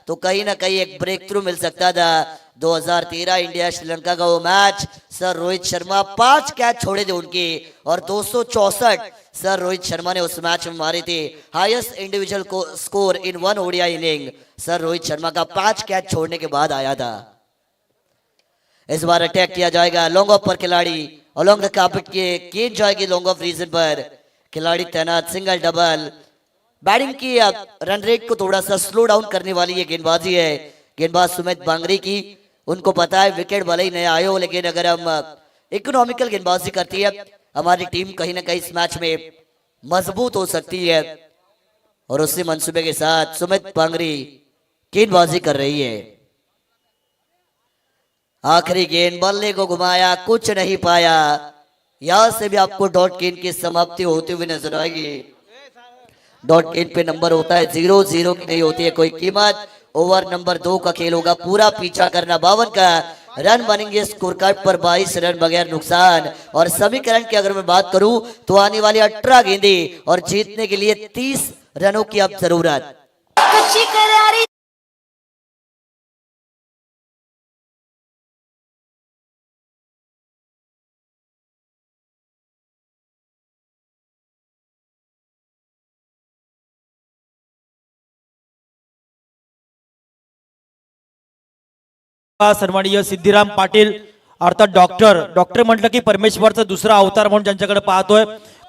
तो कहीं ना कहीं एक ब्रेक थ्रू मिल सकता था। 2013 इंडिया श्रीलंका का वो match, sir Rohit Sharma 5 catch छोड़े थे उनके और 264 सर रोहित शर्मा ने उस मैच में मारे थे। हाईएस्ट इंडिविजुअल को score in one ODI inning sir Rohit Sharma का 5 कैच छोड़ने के बाद आया था। इस बार अटैक किया जाएगा, लॉन्ग ऑफ पर खिलाड़ी अलोंग द कार्पेट के गेंद जाएगी लॉन्ग ऑफ रीजन पर, खिलाड़ी तैनात, सिंगल डबल। बैटिंग की रन रेट को थोड़ा सा स्लो डाउन करने वाली ये गेंदबाजी है गेंदबाज सुमित बांगरे की। उनको पता है विकेट भले ही नया आए हो, लेकिन अगर हम इकोनॉमिकल गेंदबाजी करती है हमारी टीम कहीं ना कहीं इस मैच में मजबूत हो सकती है। और उसी मंसूबे के साथ सुमित बांगरे गेंदबाजी कर रही है। आखिरी गेंद, बल्ले को घुमाया, कुछ नहीं पाया। यहां से भी आपको डॉट गेंद की समाप्ति होती हुई नजर आएगी। डॉट गेंद पे नंबर होता है 0-0 की नहीं होती है कोई कीमत। ओवर नंबर 2 का खेल होगा, पूरा पीछा करना। 52 का रन बनेंगे स्कोर कार्ड पर, 22 रन बगैर नुकसान। और समीकरण की अगर मैं बात करूं तो आने वाली 18 गेंदे और जीतने के लिए 30 रनों की अब जरूरत। सन्माननीय सिद्धिराम पाटील अर्थात डॉक्टर म्हटलं की परमेश्वरचा दुसरा अवतार म्हणून ज्यांच्याकडे पाहतोय,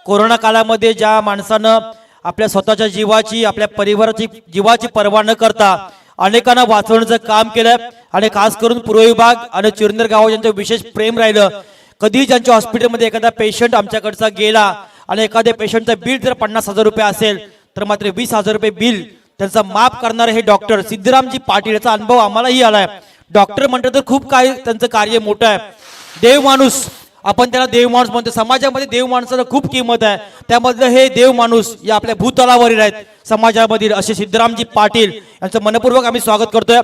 कोरोना काळामध्ये ज्या माणसानं आपल्या स्वतःच्या जीवाची, आपल्या परिवाराची जीवाची पर्वा न करता अनेकांना वाचवण्याचं काम केलं आणि खास करून पूर्व विभाग आणि चिरनेर गाव यांचं विशेष प्रेम राहिलं। कधी ज्यांच्या हॉस्पिटलमध्ये एखादा पेशंट आमच्याकडचा गेला आणि एखाद्या पेशंटचं बिल जर 50,000 रुपये असेल तर मात्र 20,000 रुपये बिल त्यांचा माफ करणारे हे डॉक्टर सिद्धिरामजी पाटील, याचा अनुभव आम्हालाही आलाय। डॉक्टर म्हणतात तर खूप काही त्यांचं कार्य मोठं आहे। देव माणूस, आपण त्याला देव माणूस म्हणतो, समाजामध्ये देव माणसाला खूप किंमत आहे। त्यामध्ये हे देव माणूस या आपल्या भूतलावरील आहेत समाजामधील असे सिद्धिरामजी पाटील यांचं मनपूर्वक आम्ही स्वागत करतोय।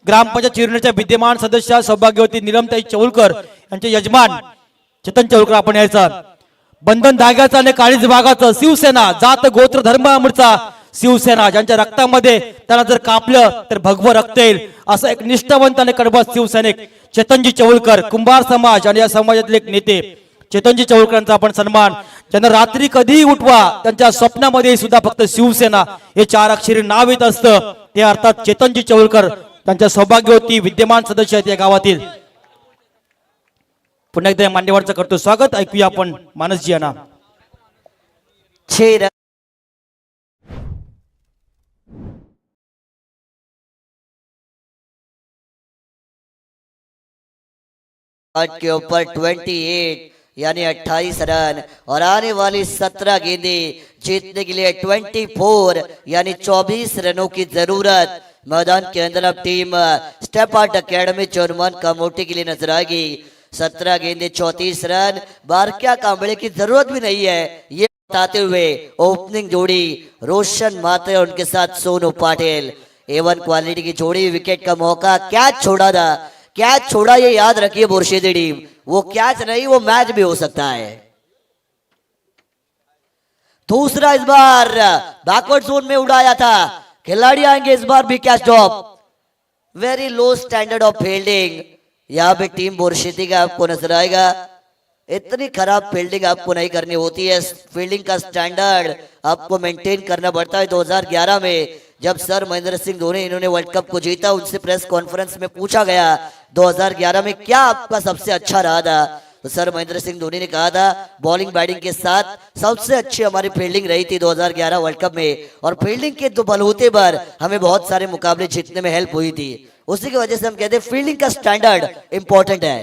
ग्रामपंचायत चिरनेरच्या विद्यमान सदस्य सौभाग्यवती नीलमताई चौलकर यांचे यजमान चेतन चौलकर आपण यायचा। बंधन धाग्याचा आणि काळीज भागाचं, शिवसेना जात गोत्र धर्म अमृतचा शिवसेना, ज्यांच्या रक्तामध्ये त्याला जर कापलं तर भगवं रक्त येईल असं एक निष्ठावंत आणि कडवट शिवसैनिक चेतनजी चौलकर, कुंभार समाज आणि या समाजातील एक नेते चेतनजी चौलकरांचा आपण सन्मान, ज्यांना रात्री कधीही उठवा त्यांच्या स्वप्नामध्ये सुद्धा फक्त शिवसेना हे 4 अक्षरी नाव येत असतं, ते अर्थात चेतनजी चौलकर, त्यांच्या सौभाग्यवती विद्यमान सदस्य आहेत या गावातील। पुन्हा एकदा मान्यवरांचं करतो स्वागत। ऐकूया आपण मानसजी यांना। 6 रन के ऊपर 28 यानी 28 रन और आने वाली 17 गेंदे जीतने के लिए 24 यानी 24 रनों की जरूरत। मैदान के अंदर अब टीम स्टेप आर्ट अकेडमी चोरमान कामोटी के लिए नजर आएगी। 17 गेंदे 34 रन, बारक्या कांबळे की जरूरत भी नहीं है ये बताते हुए ओपनिंग जोड़ी रोशन मात्रे और उनके साथ सोनू पाटिल, A1 क्वालिटी की जोड़ी। विकेट का मौका, कैच छोड़ा था, कैच छोड़ा ये याद रखिए बुर्शीदी टीम, वो कैच नहीं वो मैच भी हो सकता है। दूसरा इस बार बैकवर्ड जोन में उड़ाया था, खिलाड़ी आएंगे इस बार भी catch drop. Very low standard of fielding यहां पे टीम बुर्शीदी का आपको नजर आएगा। इतनी खराब फील्डिंग आपको नहीं करनी होती है, फील्डिंग का स्टैंडर्ड आपको मेंटेन करना पड़ता है। 2011 में जब सर महेंद्र सिंह धोनी इन्होंने वर्ल्ड कप को जीता, उनसे प्रेस कॉन्फ्रेंस में पूछा गया 2011 में क्या आपका सबसे अच्छा रहा था, तो सर महेंद्र सिंह धोनी ने कहा था बॉलिंग बैटिंग के साथ सबसे अच्छी हमारी फील्डिंग रही थी 2011 वर्ल्ड कप में, और फील्डिंग के दो बलबूते पर हमें बहुत सारे मुकाबले जीतने में हेल्प हुई थी। उसी की वजह से हम कहते हैं फील्डिंग का स्टैंडर्ड इंपॉर्टेंट है।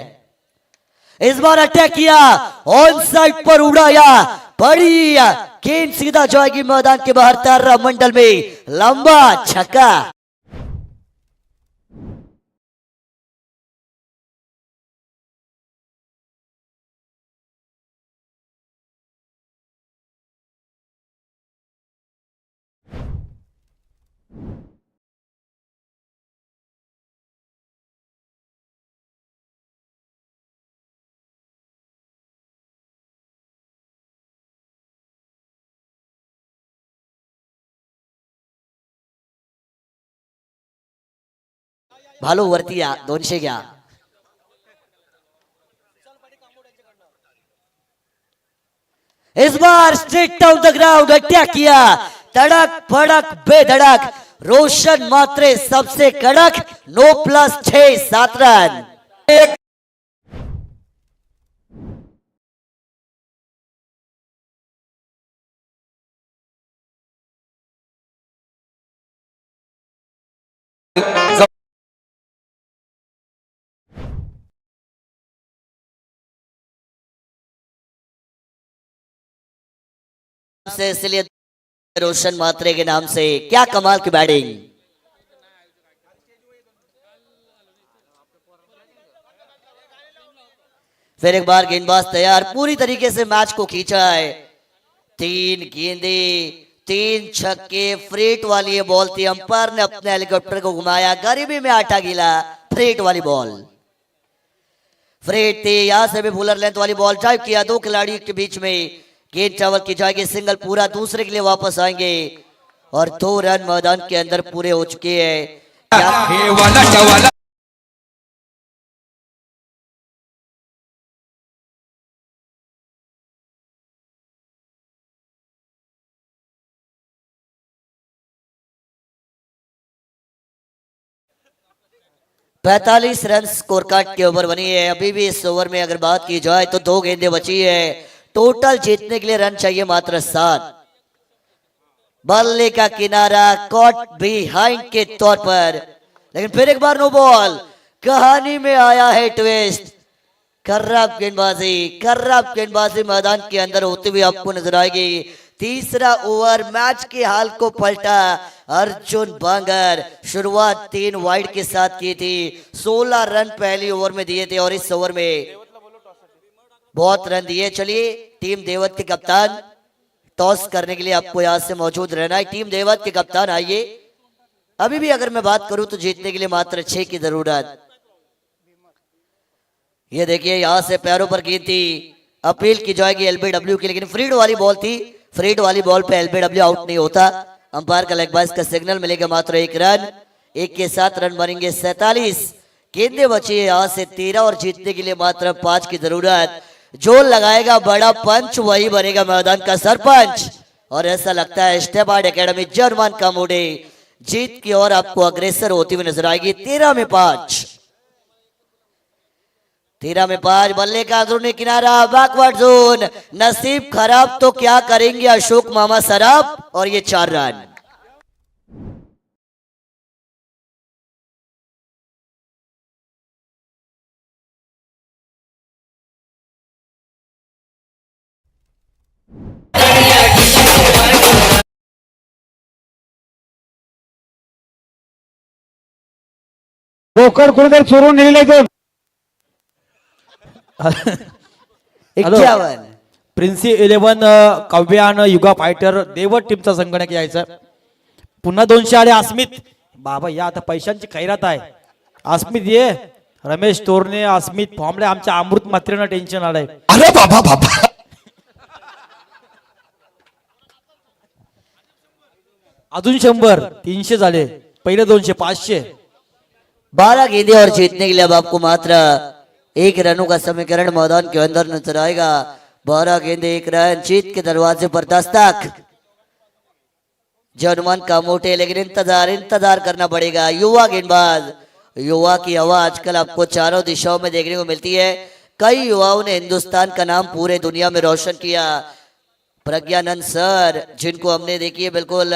इस बार अटैक किया, ऑन साइड पर उड़ाया, बड़ी गेंद सीधा जाएगी मैदान के बाहर, तारा मंडल में लंबा छक्का। भालू वरती या 200 घ्या। इस बार straight down the ground attack किया, तड़क फड़क बेधड़क, रोशन मात्रे सबसे कड़क, 9+6 7 रन। से इसलिए रोशन मात्रे के नाम से, क्या कमाल की बैटिंग। फिर एक बार गेंदबाज तैयार, पूरी तरीके से मैच को खींचा है। 3 गेंदे 3 छक्के, फ्रेट वाली ये बॉल थी, अंपायर ने अपने हेलीकॉप्टर को घुमाया, गरीबी में आटा गीला, फ्रेट वाली बॉल फ्रेट थी। यहां से भी बॉलर लेंथ वाली बॉल ड्राइव किया, 2 खिलाड़ियों के बीच में गेंद ट्रैवल की जाएगी, सिंगल पूरा, दूसरे के लिए वापस आएंगे और 2 रन मैदान के अंदर पूरे हो चुके हैं। 45 रन स्कोर कार्ड के ओवर बनी है। अभी भी इस ओवर में अगर बात की जाए तो 2 गेंदें बची है, टोटल जीतने के लिए रन चाहिए मात्र 7। बल्ले का किनारा कॉट बिहाइंड के तौर पर, लेकिन फिर एक बार नो बॉल। कहानी में आया है ट्विस्ट, खराब गेंदबाजी मैदान के अंदर होती हुई आपको नजर आएगी। तीसरा ओवर मैच के हाल को पलटा अर्जुन बांगर। शुरुआत 3 वाइड के साथ की थी, 16 रन पहली ओवर में दिए थे और इस ओवर में बहुत रन दिए। चलिए टीम देवत के कप्तान, टॉस करने के लिए आपको यहां से मौजूद रहना है। टीम देवत के कप्तान आइए। अभी भी अगर मैं बात करूं तो जीतने के लिए मात्र 6 की जरूरत। ये देखिए यहां से पैरों पर गेंद थी, अपील की जाएगी एलबीडब्ल्यू की, लेकिन फ्रीड वाली बॉल थी, फ्रीड वाली बॉल पे एलबीडब्ल्यू आउट नहीं होता। अंपायर का लेग बाइस का सिग्नल मिलेगा, मात्र 1 रन। 1 के साथ रन बनेंगे 47। गेंदें बची है यहां से 13 और जीतने के लिए मात्र 5 की जरूरत। जो लगाएगा बड़ा पंच वही बनेगा मैदान का सरपंच। और ऐसा लगता है स्टेपार्ड एकेडमी जर्मन का मोड़े जीत की ओर आपको अग्रेसर होती हुई नजर आएगी। 13 में 5, 13 में 5। बल्ले का अंदरूनी किनारा, बैकवर्ड जोन, नसीब खराब तो क्या करेंगे अशोक मामा सराब, और ये 4 रन। पोकर कुठेतरी चोरून नेलेलं आहे. 51। प्रिन्सी 11 कव्यान युगा फायटर देवट टीमचा संगणक यायचा. पुन्हा 200 आले अस्मित. बाबा या आता पैशांची खैरात आहे. अस्मित ये, रमेश तोरणे, अस्मित फॉर्मले, आमच्या अमृत मात्रेनं टेन्शन आलंय. अरे बाबा बाबा, अजून 100, 300 झाले. पहिले 200, 500. 12 गेंदे और जीतने के लिए अब आपको मात्र 1 रनों का समीकरण मैदान के अंदर नजर आएगा। 12 गेंदे 1 रन, जीत के दरवाजे पर दस्तक जनमान का मोटे, लेकिन इंतजार करना पड़ेगा। युवा गेंदबाज, युवा की हवा आजकल आपको चारों दिशाओं में देखने को मिलती है। कई युवाओं ने हिंदुस्तान का नाम पूरे दुनिया में रोशन किया। प्रज्ञानंद सर, जिनको हमने देखिए बिल्कुल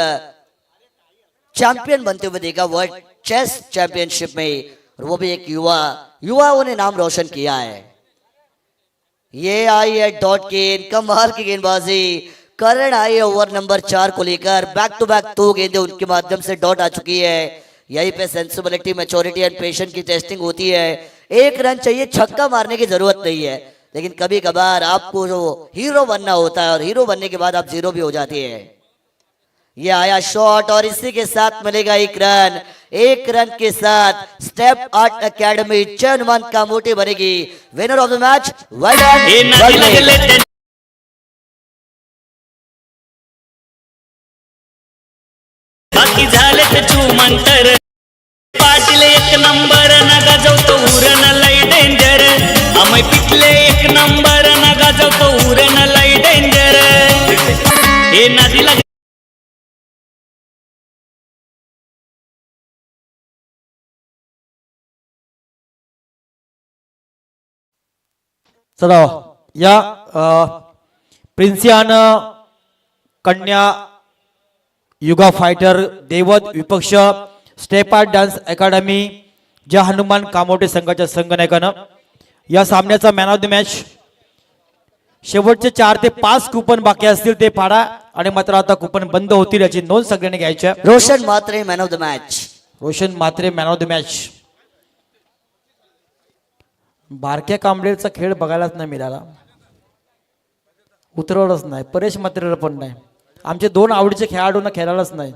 चैंपियन बनते हुए देखा वर्ल्ड चेस चैंपियनशिप में, और वो भी एक युवाओं ने नाम रोशन किया है। ये आई है डॉट गेंद, कमाल की गेंदबाजी। करण आई है ओवर नंबर 4 को लेकर, बैक टू बैक 2 गेंदें उनके माध्यम से डॉट आ चुकी है। यहीं पे सेंसिबिलिटी, मैच्योरिटी एंड पेशेंस की टेस्टिंग होती है। 1 रन चाहिए, छक्का मारने की जरूरत नहीं है, लेकिन कभी कभार आपको जो हीरो बनना होता है और हीरो बनने के बाद आप जीरो भी हो जाती है। ये आया शॉट और इसी के साथ मिलेगा 1 रन। 1 रन के साथ स्टेप आर्ट एकेडमी चयनमान कामोटी बनेगी विनर ऑफ द मैच। हे नादी लागले त्यांचे बाकी झाले ते चुमंतर पाटील 1 नंबर ना गाजवतो उरण लय डेंजर आम्ही पिटले 1 नंबर ना गाजवतो उरण लय डेंजर हे नादी लागले चला या प्रिन्सियान कन्या युगा फायटर देवत विपक्ष स्टेप आर्ट डान्स अकादमी ज्या हनुमान कामोटे संघाच्या संघनायकानं या सामन्याचा मॅन ऑफ द मॅच शेवटचे 4 ते 5 कुपन बाकी असतील ते फाडा, आणि मात्र आता कुपन बंद होतील याची नोंद सगळ्यांनी घ्यायची आहे. Roshan Matre man of the match. Roshan Matre man of the match. बारक्या कांबळेचा खेळ बघायलाच नाही मिळाला, उतरवलंच नाही, परेश मात्रेला पण नाही, आमचे 2 आवडीचे खेळाडूंना खेळायलाच नाही.